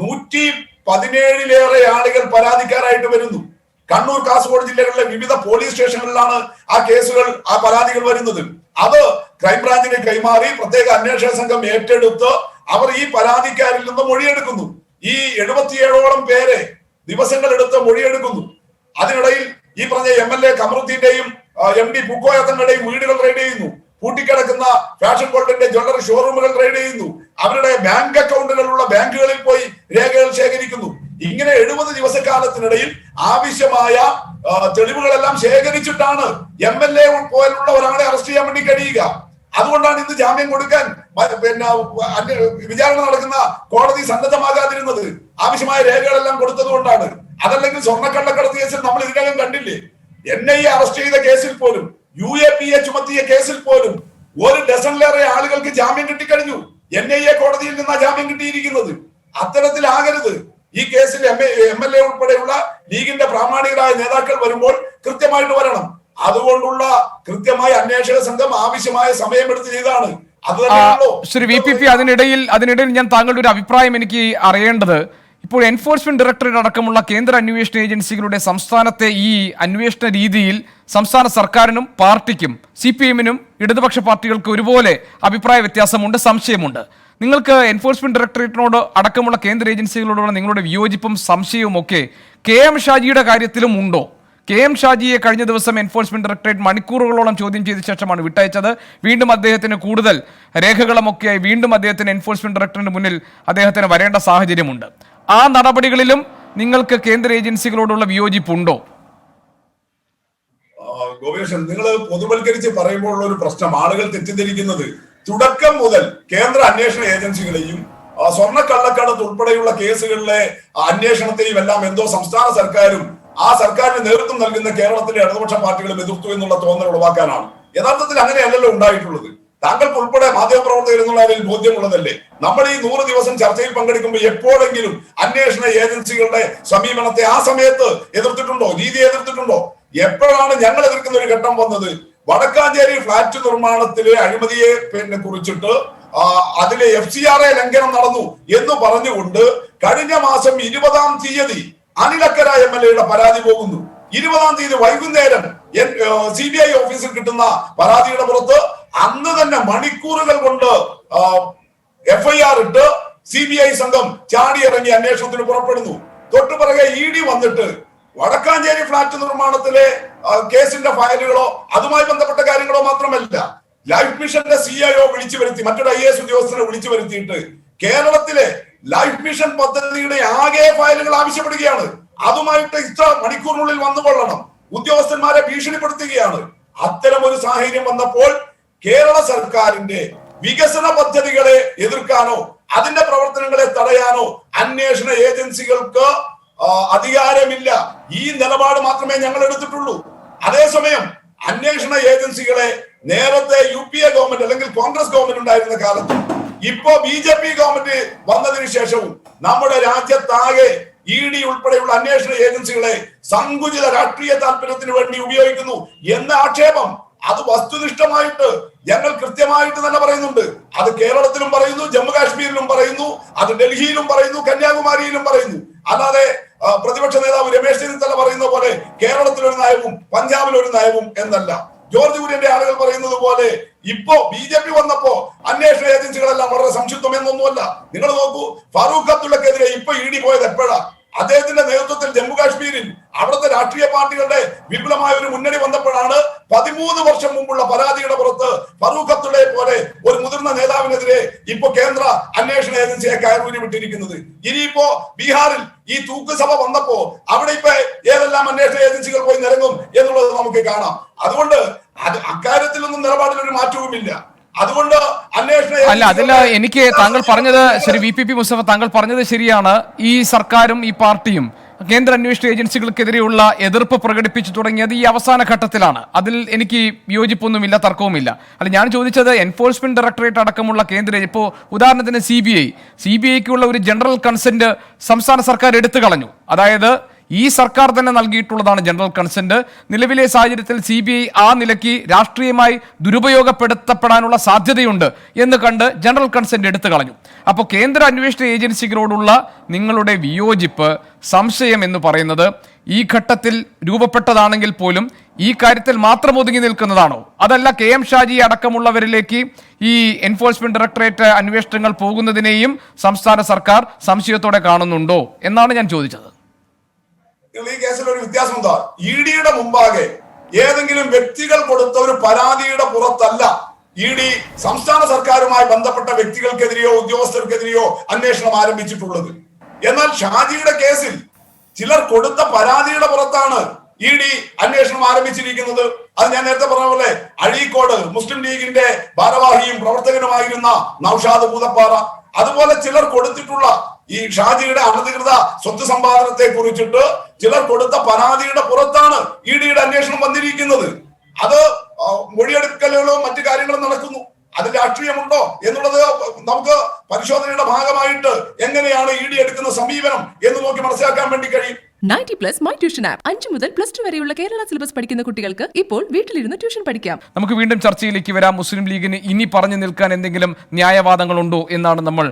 117-ലേറെ ആളുകൾ പരാതിക്കാരായിട്ട് വരുന്നു. കണ്ണൂർ, കാസർഗോഡ് ജില്ലകളിലെ വിവിധ പോലീസ് സ്റ്റേഷനുകളിലാണ് ആ പരാതികൾ വരുന്നത്. അത് ക്രൈംബ്രാഞ്ചിന് കൈമാറി പ്രത്യേക അന്വേഷക സംഘം ഏറ്റെടുത്ത് അവർ ഈ പരാതിക്കാരിൽ നിന്ന് മൊഴിയെടുക്കുന്നു. ഈ 77ഓളം പേരെ ദിവസങ്ങൾ എടുത്ത് മൊഴിയെടുക്കുന്നു. അതിനിടയിൽ ഈ പറഞ്ഞ MLA കമറുദ്ദീന്റെയും MD പുക്കോയ തങ്ങളുടെയും വീടുകൾ റെയ്ഡ് ചെയ്യുന്നു. പൂട്ടിക്കിടക്കുന്ന ഫാഷൻ ഗോൾഡിന്റെ ജ്വല്ലറി ഷോറൂമുകൾ റെയ്ഡ് ചെയ്യുന്നു. അവരുടെ ബാങ്ക് അക്കൗണ്ടുകളുള്ള ബാങ്കുകളിൽ പോയി രേഖകൾ ശേഖരിക്കുന്നു. ഇങ്ങനെ 70 ദിവസക്കാലത്തിനിടയിൽ ആവശ്യമായ തെളിവുകളെല്ലാം ശേഖരിച്ചിട്ടാണ് MLA പോലുള്ള ഒരാളെ അറസ്റ്റ് ചെയ്യാൻ വേണ്ടി കഴിയുക. അതുകൊണ്ടാണ് ഇന്ന് ജാമ്യം കൊടുക്കാൻ വിചാരണ നടക്കുന്ന കോടതി സന്നദ്ധമാകാതിരുന്നത്. ആവശ്യമായ രേഖകളെല്ലാം കൊടുത്തത് കൊണ്ടാണ്. അതല്ലെങ്കിൽ സ്വർണ്ണക്കള്ളക്കടത്ത് കേസിൽ നമ്മൾ ഇതിനകം കണ്ടില്ലേ, NIA അറസ്റ്റ് ചെയ്ത കേസിൽ പോലും UAPA ചുമത്തിയ കേസിൽ പോലും 1 ഡസനിലേറെ ആളുകൾക്ക് ജാമ്യം കിട്ടിക്കഴിഞ്ഞു. NIA കോടതിയിൽ നിന്നാണ് ജാമ്യം കിട്ടിയിരിക്കുന്നത്. അത്തരത്തിലാകരുത്. ഈ കേസിൽ MLA ഉൾപ്പെടെയുള്ള ലീഗിന്റെ പ്രാമാണികരായ നേതാക്കൾ വരുമ്പോൾ കൃത്യമായിട്ട് വരണം. അതുകൊണ്ടുള്ള കൃത്യമായ അന്വേഷക സംഘം ആവശ്യമായ സമയമെടുത്ത് ചെയ്താണ്. ശ്രീ VPP, അതിനിടയിൽ ഞാൻ താങ്കളുടെ ഒരു അഭിപ്രായം എനിക്ക് അറിയേണ്ടത്, ഇപ്പോൾ എൻഫോഴ്സ്മെന്റ് ഡയറക്ടറേറ്റ് അടക്കമുള്ള കേന്ദ്ര അന്വേഷണ ഏജൻസികളുടെ സംസ്ഥാനത്തെ ഈ അന്വേഷണ രീതിയിൽ സംസ്ഥാന സർക്കാരിനും പാർട്ടിക്കും CPM-നും ഇടതുപക്ഷ പാർട്ടികൾക്ക് ഒരുപോലെ അഭിപ്രായ വ്യത്യാസമുണ്ട്, സംശയമുണ്ട്. നിങ്ങൾക്ക് എൻഫോഴ്സ്മെന്റ് ഡയറക്ടറേറ്റിനോട് അടക്കമുള്ള കേന്ദ്ര ഏജൻസികളോടുള്ള നിങ്ങളുടെ വിയോജിപ്പും സംശയവും ഒക്കെ KM ഷാജിയുടെ കാര്യത്തിലും ഉണ്ടോ? KM ഷാജിയെ കഴിഞ്ഞ ദിവസം എൻഫോഴ്സ്മെന്റ് ഡയറക്ടറേറ്റ് മണിക്കൂറുകളോളം ചോദ്യം ചെയ്ത ശേഷമാണ് വിട്ടയച്ചത്. വീണ്ടും അദ്ദേഹത്തിന് കൂടുതൽ രേഖകളുമൊക്കെയായി വീണ്ടും അദ്ദേഹത്തിന് എൻഫോഴ്സ്മെന്റ് ഡയറക്ടറിന് മുന്നിൽ അദ്ദേഹത്തിന് വരേണ്ട സാഹചര്യമുണ്ട്. ആ നടപടികളിലും നിങ്ങൾക്ക് കേന്ദ്ര ഏജൻസികളോടുള്ള വിയോജിപ്പുണ്ടോ? ഗോപേഷൻ, നിങ്ങൾ പൊതുവൽക്കരിച്ച് പറയുമ്പോഴുള്ള ഒരു പ്രശ്നം ആളുകൾ തെറ്റിദ്ധരിക്കുന്നത്, തുടക്കം മുതൽ കേന്ദ്ര അന്വേഷണ ഏജൻസികളെയും സ്വർണ്ണക്കള്ളക്കടത്ത് ഉൾപ്പെടെയുള്ള കേസുകളിലെ അന്വേഷണത്തെയും എല്ലാം എന്തോ സംസ്ഥാന സർക്കാരും ആ സർക്കാരിന് നേതൃത്വം നൽകുന്ന കേരളത്തിലെ ഇടതുപക്ഷ പാർട്ടികളും എതിർത്തു എന്നുള്ള തോന്നൽ ഉളവാക്കാനാണ്. യഥാർത്ഥത്തിൽ അങ്ങനെയല്ലല്ലോ ഉണ്ടായിട്ടുള്ളത്. താങ്കൾക്ക് ഉൾപ്പെടെ മാധ്യമപ്രവർത്തകർ എന്നുള്ള അതിൽ ബോധ്യമുള്ളതല്ലേ? നമ്മൾ ഈ 100 ദിവസം ചർച്ചയിൽ പങ്കെടുക്കുമ്പോൾ എപ്പോഴെങ്കിലും അന്വേഷണ ഏജൻസികളുടെ സമീപനത്തെ ആ സമയത്ത് എതിർത്തിട്ടുണ്ടോ? രീതി എതിർത്തിട്ടുണ്ടോ? എപ്പോഴാണ് ഞങ്ങൾ എതിർക്കുന്ന ഒരു ഘട്ടം വന്നത്? വടക്കാഞ്ചേരി ഫ്ളാറ്റ് നിർമ്മാണത്തിലെ അഴിമതിയെ കുറിച്ചിട്ട് അതിലെ FCRA ലംഘനം നടന്നു എന്ന് പറഞ്ഞുകൊണ്ട് കഴിഞ്ഞ മാസം 20-ാം തീയതി അനിലക്കര MLA പരാതി പോകുന്നു. 20-ാം തീയതി വൈകുന്നേരം CBI ഓഫീസിൽ കിട്ടുന്ന പരാതിയുടെ പുറത്ത് അന്ന് തന്നെ മണിക്കൂറുകൾ കൊണ്ട് FIR ഇട്ട് CBI സംഘം ചാടിയിറങ്ങി അന്വേഷണത്തിന് പുറപ്പെടുന്നു. തൊട്ടുപിറകെ ED വന്നിട്ട് വടക്കാഞ്ചേരി ഫ്ളാറ്റ് നിർമ്മാണത്തിലെ കേസിന്റെ ഫയലുകളോ അതുമായി ബന്ധപ്പെട്ട കാര്യങ്ങളോ മാത്രമല്ല, ലൈഫ് മിഷന്റെ CIO വിളിച്ചു വരുത്തി, മറ്റൊരു IAS ഉദ്യോഗസ്ഥനെ വിളിച്ചു വരുത്തിയിട്ട് കേരളത്തിലെ ലൈഫ് മിഷൻ പദ്ധതിയുടെ ആകെ ഫയലുകൾ ആവശ്യപ്പെടുകയാണ്. അതുമായിട്ട് ഇത്ര മണിക്കൂറിനുള്ളിൽ വന്നുകൊള്ളണം. ഉദ്യോഗസ്ഥന്മാരെ ഭീഷണിപ്പെടുത്തുകയാണ്. അത്തരം ഒരു സാഹചര്യം വന്നപ്പോൾ കേരള സർക്കാരിന്റെ വികസന പദ്ധതികളെ എതിർക്കാനോ അതിന്റെ പ്രവർത്തനങ്ങളെ തടയാനോ അന്വേഷണ ഏജൻസികൾക്ക് അധികാരമില്ല. ഈ നിലപാട് മാത്രമേ ഞങ്ങൾ എടുത്തിട്ടുള്ളൂ. അതേസമയം അന്വേഷണ ഏജൻസികളെ നേരത്തെ UPA ഗവൺമെന്റ് അല്ലെങ്കിൽ കോൺഗ്രസ് ഗവൺമെന്റ് ഉണ്ടായിരുന്ന കാലത്തും ഇപ്പോ BJP ഗവൺമെന്റ് വന്നതിന് ശേഷവും നമ്മുടെ രാജ്യത്താകെ ED ഉൾപ്പെടെയുള്ള അന്വേഷണ ഏജൻസികളെ സങ്കുചിത രാഷ്ട്രീയ താല്പര്യത്തിന് വേണ്ടി ഉപയോഗിക്കുന്നു എന്ന ആക്ഷേപം അത് വസ്തുനിഷ്ഠമായിട്ട് ഞങ്ങൾ കൃത്യമായിട്ട് തന്നെ പറയുന്നുണ്ട്. അത് കേരളത്തിലും പറയുന്നു, ജമ്മു കാശ്മീരിലും പറയുന്നു, അത് ഡൽഹിയിലും പറയുന്നു, കന്യാകുമാരിയിലും പറയുന്നു. അല്ലാതെ പ്രതിപക്ഷ നേതാവ് രമേശ് ചെന്നിത്തല പറയുന്ന പോലെ കേരളത്തിലൊരു നയവും പഞ്ചാബിലൊരു നയവും എന്നല്ല. ജോർജ് കുര്യന്റെ ആളുകൾ പറയുന്നത് പോലെ ഇപ്പോ BJP വന്നപ്പോ അന്വേഷണ ഏജൻസികളെല്ലാം വളരെ സംശുദ്ധം എന്നൊന്നുമല്ല. നിങ്ങൾ നോക്കൂ, ഫാറൂഖ് അബ്ദുള്ളക്കെതിരെ ഇപ്പൊ ED പോയത് എപ്പോഴാ? അദ്ദേഹത്തിന്റെ നേതൃത്വത്തിൽ ജമ്മു കാശ്മീരിൽ അവിടുത്തെ രാഷ്ട്രീയ പാർട്ടികളുടെ വിപുലമായ ഒരു മുന്നണി വന്നപ്പോഴാണ് 13 വർഷം മുമ്പുള്ള പരാതിയുടെ പുറത്ത് ഫറൂഖ് അബ്ദുള്ളയെ പോലെ ഒരു മുതിർന്ന നേതാവിനെതിരെ ഇപ്പൊ കേന്ദ്ര അന്വേഷണ ഏജൻസിയെ കയറൂരി വിട്ടിരിക്കുന്നത്. ഇനിയിപ്പോ ബീഹാറിൽ ഈ തൂക്കുസഭ വന്നപ്പോ അവിടെ ഇപ്പൊ ഏതെല്ലാം അന്വേഷണ ഏജൻസികൾ പോയി നിരങ്ങും എന്നുള്ളത് നമുക്ക് കാണാം. അതുകൊണ്ട് അക്കാര്യത്തിലൊന്നും നിലപാടിലൊരു മാറ്റവുമില്ല. അതുകൊണ്ട് അല്ല, അതിൽ എനിക്ക് താങ്കൾ പറഞ്ഞത് ശരി, VPP മുസ്തഫ താങ്കൾ പറഞ്ഞത് ശരിയാണ്. ഈ സർക്കാരും ഈ പാർട്ടിയും കേന്ദ്ര അന്വേഷണ ഏജൻസികൾക്കെതിരെയുള്ള എതിർപ്പ് പ്രകടിപ്പിച്ചു തുടങ്ങിയത് ഈ അവസാന ഘട്ടത്തിലാണ്. അതിൽ എനിക്ക് വിയോജിപ്പൊന്നുമില്ല, തർക്കവുമില്ല. അല്ല, ഞാൻ ചോദിച്ചത് എൻഫോഴ്സ്മെന്റ് ഡയറക്ടറേറ്റ് അടക്കമുള്ള കേന്ദ്ര, ഇപ്പോൾ ഉദാഹരണത്തിന് CBIക്കുള്ള ഒരു ജനറൽ കൺസെന്റ് സംസ്ഥാന സർക്കാർ എടുത്തു കളഞ്ഞു. അതായത് ഈ സർക്കാർ തന്നെ നൽകിയിട്ടുള്ളതാണ് ജനറൽ കൺസെന്റ്. നിലവിലെ സാഹചര്യത്തിൽ CBI ആ നിലയ്ക്ക് രാഷ്ട്രീയമായി ദുരുപയോഗപ്പെടുത്തപ്പെടാനുള്ള സാധ്യതയുണ്ട് എന്ന് കണ്ട് ജനറൽ കൺസെന്റ് എടുത്തു കളഞ്ഞു. അപ്പോൾ കേന്ദ്ര അന്വേഷണ ഏജൻസികളോടുള്ള നിങ്ങളുടെ വിയോജിപ്പ്, സംശയം എന്ന് പറയുന്നത് ഈ ഘട്ടത്തിൽ രൂപപ്പെട്ടതാണെങ്കിൽ പോലും ഈ കാര്യത്തിൽ മാത്രം ഒതുങ്ങി നിൽക്കുന്നതാണോ? അതല്ല KM ഷാജി അടക്കമുള്ളവരിലേക്ക് ഈ എൻഫോഴ്സ്മെന്റ് ഡയറക്ടറേറ്റ് അന്വേഷണങ്ങൾ പോകുന്നതിനെയും സംസ്ഥാന സർക്കാർ സംശയത്തോടെ കാണുന്നുണ്ടോ എന്നാണ് ഞാൻ ചോദിച്ചത്. ഈ കേസിൽ ഒരു വ്യത്യാസം എന്താ? EDയുടെ മുമ്പാകെ ഏതെങ്കിലും വ്യക്തികൾ കൊടുത്ത ഒരു പരാതിയുടെ പുറത്തല്ല ED സംസ്ഥാന സർക്കാരുമായി ബന്ധപ്പെട്ട വ്യക്തികൾക്കെതിരെയോ ഉദ്യോഗസ്ഥർക്കെതിരെയോ അന്വേഷണം ആരംഭിച്ചിട്ടുള്ളത്. എന്നാൽ ഷാജിയുടെ കേസിൽ ചിലർ കൊടുത്ത പരാതിയുടെ പുറത്താണ് ED അന്വേഷണം ആരംഭിച്ചിരിക്കുന്നത്. അത് ഞാൻ നേരത്തെ പറഞ്ഞ പോലെ അഴീക്കോട് മുസ്ലിം ലീഗിന്റെ ഭാരവാഹിയും പ്രവർത്തകനുമായിരുന്ന നൌഷാദ് പൂതപ്പാറ, അതുപോലെ ചിലർ കൊടുത്തിട്ടുള്ള ഈ ഷാജിയുടെ അനധികൃത സ്വത്ത് സമ്പാദനത്തെ കുറിച്ചിട്ട് ചിലർ കൊടുത്ത പരാതിയുടെ പുറത്താണ് EDയുടെ അന്വേഷണം വന്നിരിക്കുന്നത്. അത് മൊഴിയെടുക്കലുകളോ മറ്റു കാര്യങ്ങളും നടക്കുന്നു. അതിൽ രാഷ്ട്രീയമുണ്ടോ എന്നുള്ളത് നമുക്ക് പരിശോധനയുടെ ഭാഗമായിട്ട് എങ്ങനെയാണ് ED എടുക്കുന്ന സമീപനം എന്ന് നോക്കി മനസ്സിലാക്കാൻ വേണ്ടി കഴിയും. 90+ മൈ ട്യൂഷൻ ആപ്പ് 5 മുതൽ +2 വരെയുള്ള കേരള സിലബസ് പഠിക്കുന്ന കുട്ടികൾക്ക് ഇപ്പോൾ വീട്ടിലിരുന്ന് ട്യൂഷൻ പഠിക്കാം. നമുക്ക് വീണ്ടും ചർച്ചയിലേക്ക് വരാം. മുസ്ലിം ലീഗിന് ഇനി പറഞ്ഞു നിൽക്കാൻ എന്തെങ്കിലും ന്യായവാദങ്ങളുണ്ടോ എന്നാണ് നമ്മൾ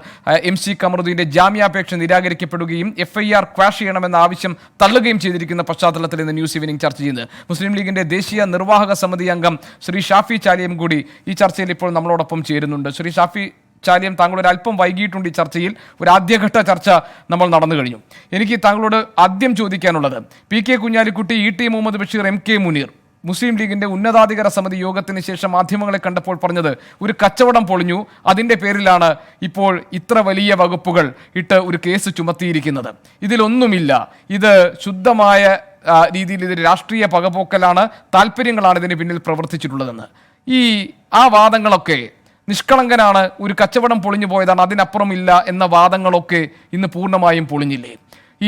MC കമറുദ്ദീന്റെ ജാമ്യാപേക്ഷ നിരാകരിക്കപ്പെടുകയും FIR ക്വാഷ് ചെയ്യണമെന്ന ആവശ്യം തള്ളുകയും ചെയ്തിരിക്കുന്ന പശ്ചാത്തലത്തിൽ ഇന്ന് ന്യൂസ് ഈവനിംഗ് ചർച്ച ചെയ്യുന്നത്. മുസ്ലിം ലീഗിന്റെ ദേശീയ നിർവാഹക സമിതി അംഗം ശ്രീ ഷാഫി ചാലിയം കൂടി ഈ ചർച്ചയിൽ ഇപ്പോൾ നമ്മളോടൊപ്പം ചേരുന്നുണ്ട്. ശ്രീ ഷാഫി ചാലിയം, താങ്കൾ ഒരു അല്പം വൈകിയിട്ടുണ്ട്. ഈ ചർച്ചയിൽ ഒരു ആദ്യഘട്ട ചർച്ച നമ്മൾ നടന്നു കഴിഞ്ഞു. എനിക്ക് താങ്കളോട് ആദ്യം ചോദിക്കാനുള്ളത്, PK Kunhalikutty, ET Muhammad Basheer, MK Muneer മുസ്ലിം ലീഗിന്റെ ഉന്നതാധികാര സമിതി യോഗത്തിന് ശേഷം മാധ്യമങ്ങളെ കണ്ടപ്പോൾ പറഞ്ഞത് ഒരു കച്ചവടം പൊളിഞ്ഞു, അതിൻ്റെ പേരിലാണ് ഇപ്പോൾ ഇത്ര വലിയ വകുപ്പുകൾ ഇട്ട് ഒരു കേസ് ചുമത്തിയിരിക്കുന്നത്. ഇതിലൊന്നുമില്ല, ഇത് ശുദ്ധമായ രീതിയിൽ ഇത് രാഷ്ട്രീയ പകപോക്കലാണ്, താല്പര്യങ്ങളാണ് ഇതിന് പിന്നിൽ പ്രവർത്തിച്ചിട്ടുള്ളതെന്ന്. ആ വാദങ്ങളൊക്കെ നിഷ്കളങ്കനാണ്, ഒരു കച്ചവടം പൊളിഞ്ഞു പോയതാണ്, അതിനപ്പുറം ഇല്ല എന്ന വാദങ്ങളൊക്കെ ഇന്ന് പൂർണ്ണമായും പൊളിഞ്ഞില്ലേ?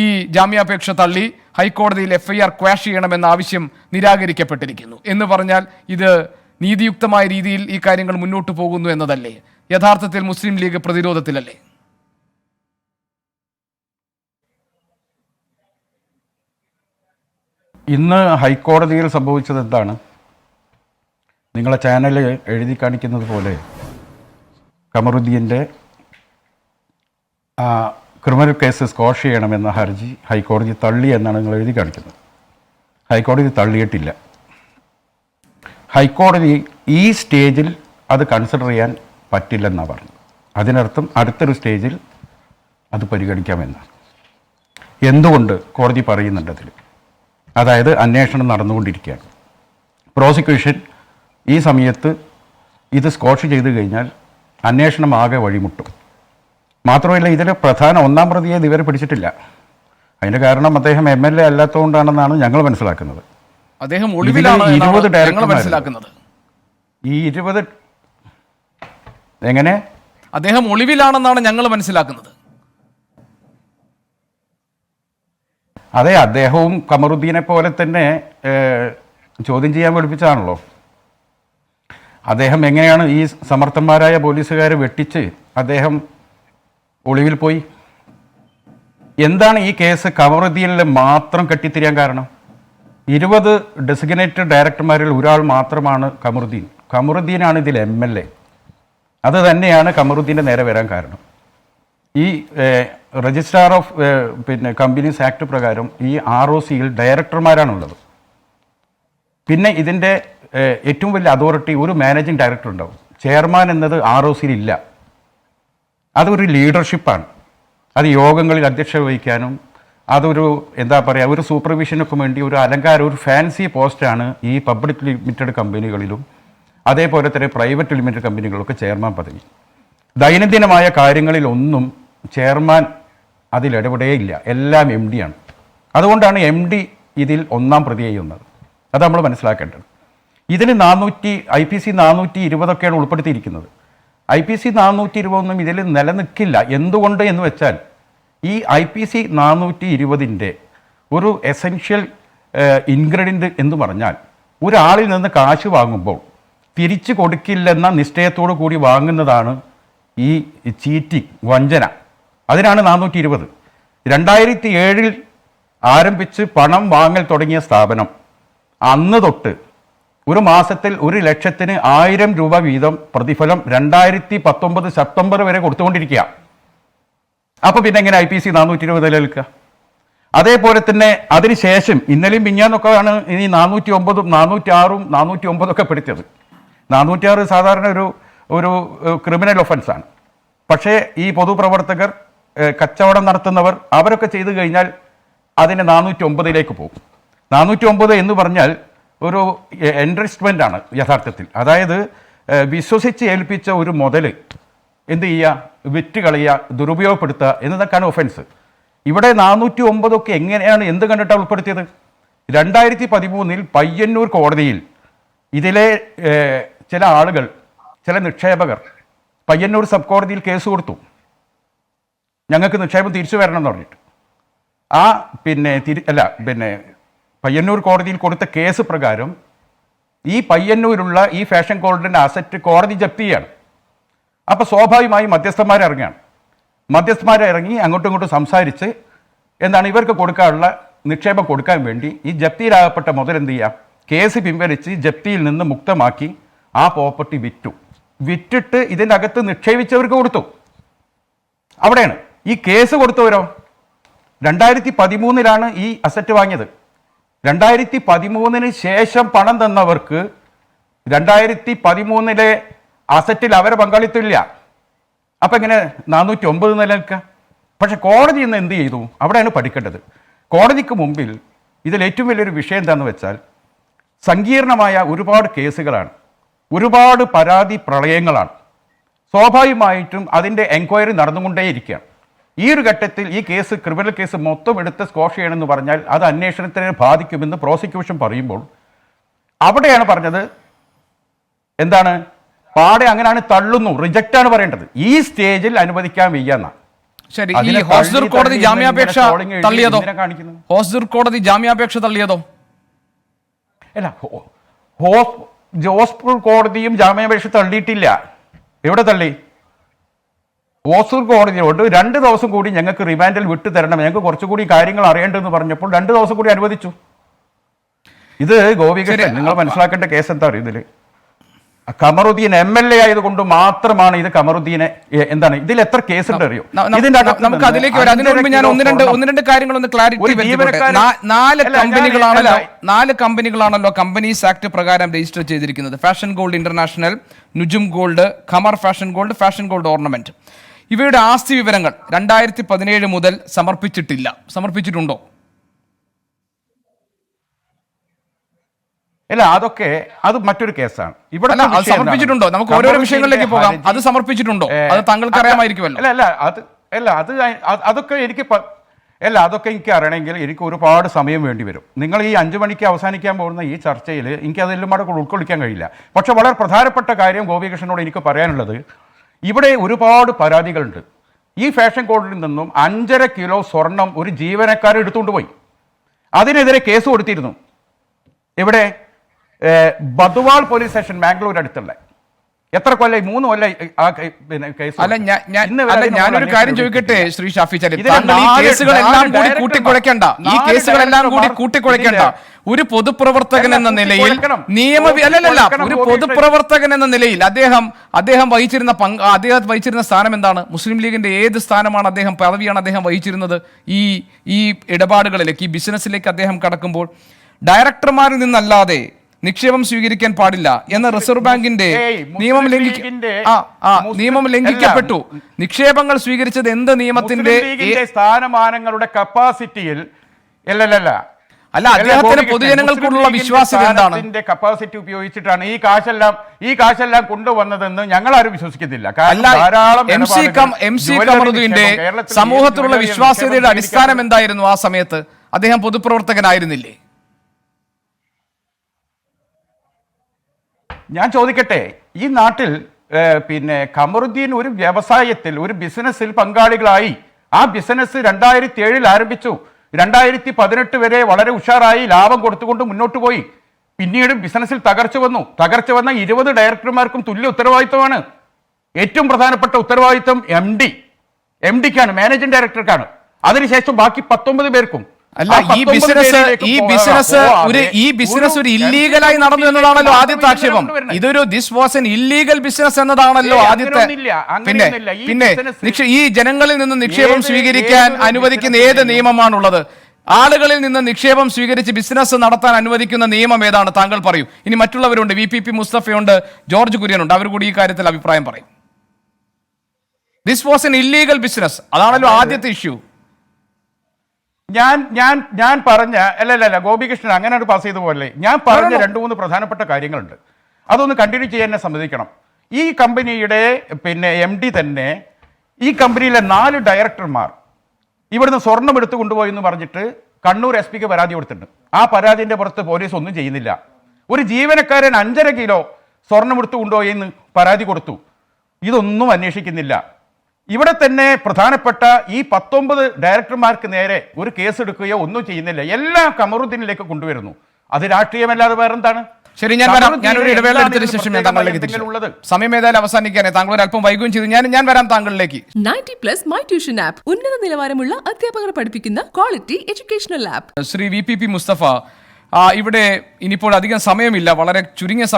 ഈ ജാമ്യാപേക്ഷ തള്ളി ഹൈക്കോടതിയിൽ FIR ക്വാഷ് ചെയ്യണമെന്ന ആവശ്യം നിരാകരിക്കപ്പെട്ടിരിക്കുന്നു എന്ന് പറഞ്ഞാൽ ഇത് നീതിയുക്തമായ രീതിയിൽ ഈ കാര്യങ്ങൾ മുന്നോട്ട് പോകുന്നു എന്നതല്ലേ? യഥാർത്ഥത്തിൽ മുസ്ലിം ലീഗ് പ്രതിരോധത്തിലല്ലേ? ഇന്ന് ഹൈക്കോടതിയിൽ സംഭവിച്ചത് എന്താണ്? നിങ്ങളെ ചാനൽ എഴുതി കാണിക്കുന്നത് പോലെ കമറുദ്ദീൻ്റെ ക്രിമിനൽ കേസ് സ്ക്വാഷ് ചെയ്യണമെന്ന ഹർജി ഹൈക്കോടതി തള്ളി എന്നാണ് നിങ്ങൾ എഴുതി കാണിക്കുന്നത്. ഹൈക്കോടതി തള്ളിയിട്ടില്ല. ഹൈക്കോടതി ഈ സ്റ്റേജിൽ അത് കൺസിഡർ ചെയ്യാൻ പറ്റില്ലെന്നാണ് പറഞ്ഞത്. അതിനർത്ഥം അടുത്തൊരു സ്റ്റേജിൽ അത് പരിഗണിക്കാമെന്നാണ്. എന്തുകൊണ്ട് കോടതി പറയുന്നുണ്ട് അതിൽ? അതായത് അന്വേഷണം നടന്നുകൊണ്ടിരിക്കുകയാണ്. പ്രോസിക്യൂഷൻ ഈ സമയത്ത് ഇത് സ്ക്വാഷ് ചെയ്ത് കഴിഞ്ഞാൽ അന്വേഷണം ആകെ വഴിമുട്ടും. മാത്രമല്ല, ഇതിൽ പ്രധാന ഒന്നാം പ്രതിയെ ഇതുവരെ പിടിച്ചിട്ടില്ല. അതിൻ്റെ കാരണം അദ്ദേഹം MLA അല്ലാത്തതുകൊണ്ടാണെന്നാണ് ഞങ്ങൾ മനസ്സിലാക്കുന്നത്. അദ്ദേഹം 20 ഡയറക്ടർമാർ, ഈ 20 എങ്ങനെ അദ്ദേഹം ഒളിവിലാണെന്നാണ് ഞങ്ങൾ മനസ്സിലാക്കുന്നത്. അതെ, അദ്ദേഹവും കമറുദ്ദീനെ പോലെ തന്നെ ചോദ്യം ചെയ്യാൻ പഠിപ്പിച്ചാണല്ലോ. അദ്ദേഹം എങ്ങനെയാണ് ഈ സമർത്ഥന്മാരായ പോലീസുകാരെ വെട്ടിച്ച് അദ്ദേഹം ഒളിവിൽ പോയി? എന്താണ് ഈ കേസ് കമറുദ്ദീനിൽ മാത്രം കെട്ടിത്തിരിയാൻ കാരണം? 20 ഡെസിഗ്നേറ്റഡ് ഡയറക്ടർമാരിൽ ഒരാൾ മാത്രമാണ് കമറുദ്ദീൻ. കമറുദ്ദീനാണ് ഇതിൽ MLA. അത് തന്നെയാണ് കമറുദ്ദീൻ്റെ നേരെ വരാൻ കാരണം. ഈ രജിസ്ട്രാർ ഓഫ് കമ്പനീസ് ആക്ട് പ്രകാരം ഈ ROCയിൽ ഡയറക്ടർമാരാണുള്ളത്. പിന്നെ ഇതിൻ്റെ ഏറ്റവും വലിയ അതോറിറ്റി ഒരു മാനേജിങ് ഡയറക്ടർ ഉണ്ടാവും. ചെയർമാൻ എന്നത് ROCയിൽ ഇല്ല. അതൊരു ലീഡർഷിപ്പാണ്. അത് യോഗങ്ങളിൽ അധ്യക്ഷത വഹിക്കാനും അതൊരു എന്താ പറയുക, ഒരു സൂപ്പർവിഷനൊക്കെ വേണ്ടി ഒരു അലങ്കാരം, ഒരു ഫാൻസി പോസ്റ്റാണ് ഈ പബ്ലിക് ലിമിറ്റഡ് കമ്പനികളിലും അതേപോലെ തന്നെ പ്രൈവറ്റ് ലിമിറ്റഡ് കമ്പനികളിലൊക്കെ ചെയർമാൻ പദവി. ദൈനംദിനമായ കാര്യങ്ങളിലൊന്നും ചെയർമാൻ അതിലിടപെടേയില്ല, എല്ലാം എം ഡിയാണ്. അതുകൊണ്ടാണ് എം ഡി ഇതിൽ ഒന്നാം പ്രതി ചെയ്യുന്നത്. അത് നമ്മൾ മനസ്സിലാക്കേണ്ടത്. ഇതിന് IPC 420 ഉൾപ്പെടുത്തിയിരിക്കുന്നത്. IPC 420 ഇതിൽ നിലനിൽക്കില്ല. എന്തുകൊണ്ട് എന്ന് വെച്ചാൽ ഈ IPC 420 ഒരു എസെൻഷ്യൽ ഇൻഗ്രീഡിയൻ്റ് എന്ന് പറഞ്ഞാൽ ഒരാളിൽ നിന്ന് കാശ് വാങ്ങുമ്പോൾ തിരിച്ചു കൊടുക്കില്ലെന്ന നിശ്ചയത്തോടു കൂടി വാങ്ങുന്നതാണ് ഈ ചീറ്റിംഗ്, വഞ്ചന. അതിനാണ് 420. 2007 ആരംഭിച്ച് പണം വാങ്ങൽ തുടങ്ങിയ സ്ഥാപനം അന്ന് തൊട്ട് ഒരു മാസത്തിൽ 1 ലക്ഷത്തിന് 1000 രൂപ വീതം പ്രതിഫലം 2019 സെപ്റ്റംബർ വരെ കൊടുത്തുകൊണ്ടിരിക്കുക. അപ്പോൾ പിന്നെ എങ്ങനെ IPC 420 നിലനിൽക്കുക? അതേപോലെ തന്നെ അതിനുശേഷം ഇന്നലെയും മിഞ്ഞാന്നൊക്കെയാണ് ഈ 409, 406, 409 ഒക്കെ പിടിച്ചത്. 406 സാധാരണ ഒരു ക്രിമിനൽ ഒഫൻസാണ്. പക്ഷേ ഈ പൊതുപ്രവർത്തകർ, കച്ചവടം നടത്തുന്നവർ അവരൊക്കെ ചെയ്തു കഴിഞ്ഞാൽ അതിന് 409 പോകും. 409 എന്ന് പറഞ്ഞാൽ ഒരു എൻട്രസ്റ്റ്മെൻ്റ് ആണ് യഥാർത്ഥത്തിൽ. അതായത് വിശ്വസിച്ച് ഏൽപ്പിച്ച ഒരു മുതൽ എന്ത് ചെയ്യുക, വിറ്റ് കളയുക, ദുരുപയോഗപ്പെടുത്തുക എന്നതൊക്കെയാണ് ഒഫൻസ്. ഇവിടെ 409 ഒക്കെ എങ്ങനെയാണ്, എന്ത് കണ്ടിട്ടാണ് ഉൾപ്പെടുത്തിയത്? 2013 പയ്യന്നൂർ കോടതിയിൽ ഇതിലെ ചില ആളുകൾ, ചില നിക്ഷേപകർ പയ്യന്നൂർ സബ് കോടതിയിൽ കേസ് കൊടുത്തു. ഞങ്ങൾക്ക് നിക്ഷേപം തിരിച്ചു വരണം എന്ന് പറഞ്ഞിട്ട്. പയ്യന്നൂർ കോടതിയിൽ കൊടുത്ത കേസ് പ്രകാരം ഈ പയ്യന്നൂരുള്ള ഈ ഫാഷൻ ഗോൾഡിൻ്റെ അസറ്റ് കോടതി ജപ്തി ചെയ്യാണ്. അപ്പോൾ സ്വാഭാവികമായും മധ്യസ്ഥന്മാരെ ഇറങ്ങി അങ്ങോട്ടും ഇങ്ങോട്ടും സംസാരിച്ച് എന്താണ് ഇവർക്ക് കൊടുക്കാനുള്ള നിക്ഷേപം കൊടുക്കാൻ വേണ്ടി ഈ ജപ്തിയിലാകപ്പെട്ട മുതൽ എന്ത് ചെയ്യാം, കേസ് പിൻവലിച്ച് ജപ്തിയിൽ നിന്ന് മുക്തമാക്കി ആ പ്രോപ്പർട്ടി വിറ്റിട്ട് ഇതിനകത്ത് നിക്ഷേപിച്ചവർക്ക് കൊടുത്തു. അവിടെയാണ് ഈ കേസ് കൊടുത്തവരോ 2013 ഈ അസറ്റ് വാങ്ങിയത്. 2013 ശേഷം പണം തന്നവർക്ക് 2013 അസറ്റിൽ അവരെ പങ്കാളിത്തമില്ല. അപ്പം എങ്ങനെ 409 നിലനിൽക്കുക? പക്ഷെ കോടതി ഇന്ന് എന്ത് ചെയ്തു? അവിടെയാണ് പഠിക്കേണ്ടത്. കോടതിക്ക് മുമ്പിൽ ഇതിൽ ഏറ്റവും വലിയൊരു വിഷയം എന്താണെന്ന് വെച്ചാൽ സങ്കീർണമായ ഒരുപാട് കേസുകളാണ്, ഒരുപാട് പരാതി പ്രളയങ്ങളാണ്. സ്വാഭാവികമായിട്ടും അതിൻ്റെ എൻക്വയറി നടന്നുകൊണ്ടേയിരിക്കുകയാണ്. ഈ ഒരു ഘട്ടത്തിൽ ഈ കേസ്, ക്രിമിനൽ കേസ് മൊത്തം എടുത്ത് സ്കോഷ് ചെയ്യണമെന്ന് പറഞ്ഞാൽ അത് അന്വേഷണത്തിനെ ബാധിക്കുമെന്ന് പ്രോസിക്യൂഷൻ പറയുമ്പോൾ അവിടെയാണ് പറഞ്ഞത് എന്താണ്, പാടെ അങ്ങനെയാണ് തള്ളുന്നു, റിജക്റ്റാണ് പറയേണ്ടത്. ഈ സ്റ്റേജിൽ അനുവദിക്കാൻ വയ്യെന്നാണ്. ശരി, ഈ ഹോസ്ദുർ കോടതി ജാമ്യാപേക്ഷ തള്ളിയതോ? ഹോസ്ദുർ കോടതി ജാമ്യാപേക്ഷ തള്ളിയതോ? അല്ല, ഹോസ്ദുർ കോടതിയും ജാമ്യാപേക്ഷ തള്ളിയിട്ടില്ല. എവിടെ തള്ളി? ഹോസ്ദുർ കോടതിയോട് 2 ദിവസം കൂടി ഞങ്ങൾക്ക് റിമാൻഡിൽ വിട്ടു തരണം, ഞങ്ങൾക്ക് കുറച്ചുകൂടി കാര്യങ്ങൾ അറിയേണ്ടതെന്ന് പറഞ്ഞപ്പോൾ 2 ദിവസം കൂടി അനുവദിച്ചു. ഇത് ഗോപികൃഷ്ണൻ, നിങ്ങൾ മനസ്സിലാക്കേണ്ട കേസ് എന്താ പറയുക, ഇതിൽ കമറുദ്ദീൻ MLA ആയതുകൊണ്ട് മാത്രമാണ് ഇത് കമറുദ്ദീനെ എന്താണ്, ഇതിൽ എത്ര കേസ് ഉണ്ട് അറിയോ? നമുക്ക് അതിലേക്ക് വരാം. അതിനു മുമ്പ് ഞാൻ ഒന്ന് രണ്ട് കാര്യങ്ങളൊന്ന് ക്ലാരിറ്റി വരുത്തട്ടെ. 4 കമ്പനികളാണല്ലോ കമ്പനീസ് ആക്ട് പ്രകാരം രജിസ്റ്റർ ചെയ്തിരിക്കുന്നത്. Fashion gold international, Nujoom gold, Qamar fashion gold ornament. ഇവയുടെ ആസ്തി വിവരങ്ങൾ 2017 മുതൽ സമർപ്പിച്ചിട്ടുണ്ടോ? അല്ല, അത് മറ്റൊരു കേസാണ്. ഇവിടെ സമർപ്പിച്ചിട്ടുണ്ടോ? നമുക്ക് ഓരോരോ വിഷയങ്ങളിലേക്ക് പോകാം. അത് സമർപ്പിച്ചിട്ടുണ്ടോ? അത് താങ്കൾക്ക് അറിയാമായിരിക്കുമല്ലോ. അതൊക്കെ എനിക്ക് അറിയണമെങ്കിൽ എനിക്ക് ഒരുപാട് സമയം വേണ്ടി വരും. നിങ്ങൾ ഈ 5 മണിക്ക് അവസാനിക്കാൻ പോകുന്ന ഈ ചർച്ചയിൽ എനിക്ക് അതെല്ലാം കൂടെ ഉൾക്കൊള്ളിക്കാൻ കഴിയില്ല. പക്ഷെ വളരെ പ്രധാനപ്പെട്ട കാര്യം ഗോപികൃഷ്ണനോട് എനിക്ക് പറയാനുള്ളത്, ഇവിടെ ഒരുപാട് പരാതികളുണ്ട്. ഈ ഫാഷൻ ഗോൾഡിൽ നിന്നും 5.5 കിലോ സ്വർണം ഒരു ജീവനക്കാരൻ എടുത്തുകൊണ്ട് പോയി. അതിനെതിരെ കേസ് കൊടുത്തിരുന്നു. ഇവിടെ ബദ്വാൾ പോലീസ് സ്റ്റേഷൻ, ബാംഗ്ലൂർ അടുത്തുള്ള. എത്ര കൊല്ലം? 3 കൊല്ലം കേസ്. ഞാനൊരു കാര്യം ചോദിക്കട്ടെ ശ്രീ ഷാഫി ചാലിൽ, താങ്കൾ ഈ കേസുകളെല്ലാം കൂടി കൂട്ടിക്കുഴയ്ക്കണ്ട. ഒരു പൊതുപ്രവർത്തകൻ എന്ന നിലയിൽ ഒരു പൊതുപ്രവർത്തകൻ എന്ന നിലയിൽ അദ്ദേഹം വഹിച്ചിരുന്ന സ്ഥാനം എന്താണ്? മുസ്ലിം ലീഗിന്റെ ഏത് സ്ഥാനമാണ് പദവിയാണ് അദ്ദേഹം വഹിച്ചിരുന്നത്? ഈ ഇടപാടുകളിലേക്ക്, ഈ ബിസിനസ്സിലേക്ക് അദ്ദേഹം കടക്കുമ്പോൾ ഡയറക്ടർമാരിൽ നിന്നല്ലാതെ നിക്ഷേപം സ്വീകരിക്കാൻ പാടില്ല എന്ന റിസർവ് ബാങ്കിന്റെ നിയമം നിയമം ലംഘിക്കപ്പെട്ടു. നിക്ഷേപങ്ങൾ സ്വീകരിച്ചത് എന്ത് നിയമത്തിന്റെ സ്ഥാനമാനങ്ങളുടെ കപ്പാസിറ്റിയിൽ അല്ല, അദ്ദേഹത്തിന് പൊതുജനങ്ങൾക്കുള്ള വിശ്വാസം എന്താണ്? കപ്പാസിറ്റി ഉപയോഗിച്ചിട്ടാണ് ഈ കാശെല്ലാം കൊണ്ടുവന്നതെന്ന് ഞങ്ങൾ ആരും വിശ്വസിക്കുന്നില്ല. എം സി കമറുദ്ദീന്റെ സമൂഹത്തിലുള്ള വിശ്വാസ്യതയുടെ അടിസ്ഥാനം എന്തായിരുന്നു? ആ സമയത്ത് അദ്ദേഹം പൊതുപ്രവർത്തകനായിരുന്നില്ലേ? ഞാൻ ചോദിക്കട്ടെ, ഈ നാട്ടിൽ പിന്നെ കമറുദ്ദീൻ ഒരു വ്യവസായത്തിൽ, ഒരു ബിസിനസ്സിൽ പങ്കാളികളായി. ആ ബിസിനസ് 2007 ആരംഭിച്ചു. 2018 വരെ വളരെ ഉഷാറായി ലാഭം കൊടുത്തുകൊണ്ട് മുന്നോട്ട് പോയി. പിന്നീട് ബിസിനസ്സിൽ തകർച്ച വന്നു. തകർച്ച വന്ന 20 ഡയറക്ടർമാർക്കും തുല്യ ഉത്തരവാദിത്വമാണ്. ഏറ്റവും പ്രധാനപ്പെട്ട ഉത്തരവാദിത്വം എം ഡിക്കാണ്, മാനേജിംഗ് ഡയറക്ടർക്കാണ്. അതിനുശേഷം ബാക്കി 19 പേർക്കും. അല്ല, ഈ ബിസിനസ് ഒരു ഇല്ലീഗലായി നടന്നു എന്നതാണല്ലോ ആദ്യത്തെ ആക്ഷേപം. This was an illegal business എന്നതാണല്ലോ ആദ്യത്തെ. പിന്നെ ഈ ജനങ്ങളിൽ നിന്ന് നിക്ഷേപം സ്വീകരിക്കാൻ അനുവദിക്കുന്ന ഏത് നിയമമാണുള്ളത്? ആളുകളിൽ നിന്ന് നിക്ഷേപം സ്വീകരിച്ച് ബിസിനസ് നടത്താൻ അനുവദിക്കുന്ന നിയമം ഏതാണ്? താങ്കൾ പറയൂ. ഇനി മറ്റുള്ളവരുണ്ട്, VPP മുസ്തഫയുണ്ട്, ജോർജ് കുര്യനുണ്ട്, അവർ കൂടി ഈ കാര്യത്തിൽ അഭിപ്രായം പറയും. This was an illegal business, അതാണല്ലോ ആദ്യത്തെ ഇഷ്യൂ. ഞാൻ പറഞ്ഞ അല്ലല്ല ഗോപികൃഷ്ണൻ അങ്ങനെ പാസ് ചെയ്ത പോലെ ഞാൻ പറഞ്ഞ 2-3 പ്രധാനപ്പെട്ട കാര്യങ്ങളുണ്ട്. അതൊന്ന് കണ്ടിന്യൂ ചെയ്യാൻ സമ്മതിക്കണം. ഈ കമ്പനിയുടെ MD തന്നെ, ഈ കമ്പനിയിലെ 4 ഡയറക്ടർമാർ ഇവിടുന്ന് സ്വർണം എടുത്തു കൊണ്ടുപോയി എന്ന് പറഞ്ഞിട്ട് കണ്ണൂർ SP പരാതി കൊടുത്തിട്ടുണ്ട്. ആ പരാതിന്റെ പുറത്ത് പോലീസ് ഒന്നും ചെയ്യുന്നില്ല. ഒരു ജീവനക്കാരൻ 5.5 കിലോ സ്വർണം എടുത്തു കൊണ്ടുപോയി എന്ന് പരാതി കൊടുത്തു. ഇതൊന്നും അന്വേഷിക്കുന്നില്ല. ഇവിടെ തന്നെ പ്രധാനപ്പെട്ട ഈ 19 ഡയറക്ടർമാർക്ക് നേരെ ഒരു കേസ് എടുക്കുകയോ ഒന്നും ചെയ്യുന്നില്ല. എല്ലാം കമറുദ്ദീനിലേക്ക് കൊണ്ടുവരുന്നു. അത് രാഷ്ട്രീയമല്ലാതെ വേറെന്താണ്? ശരി, ഞാനൊരു ഇടവേള എടുത്തതിന് ശേഷം ഞാൻ താങ്കളിലേക്ക് സമയം ഏതായാലും അവസാനിക്കാനേ, താങ്കൾ അല്പം വൈകുകയും ചെയ്തു. ഞാൻ വരാം താങ്കളിലേക്ക്. 90+ മൈ ട്യൂഷൻ ആപ്പ്, ഉന്നത നിലവാരമുള്ള അധ്യാപകർ പഠിപ്പിക്കുന്ന ക്വാളിറ്റി എഡ്യൂക്കേഷണൽ ആപ്പ്. ശ്രീ VPP മുസ്തഫ, ഇവിടെ ഇനിയിപ്പോൾ അധികം സമയമില്ല. വളരെ ചുരുങ്ങിയ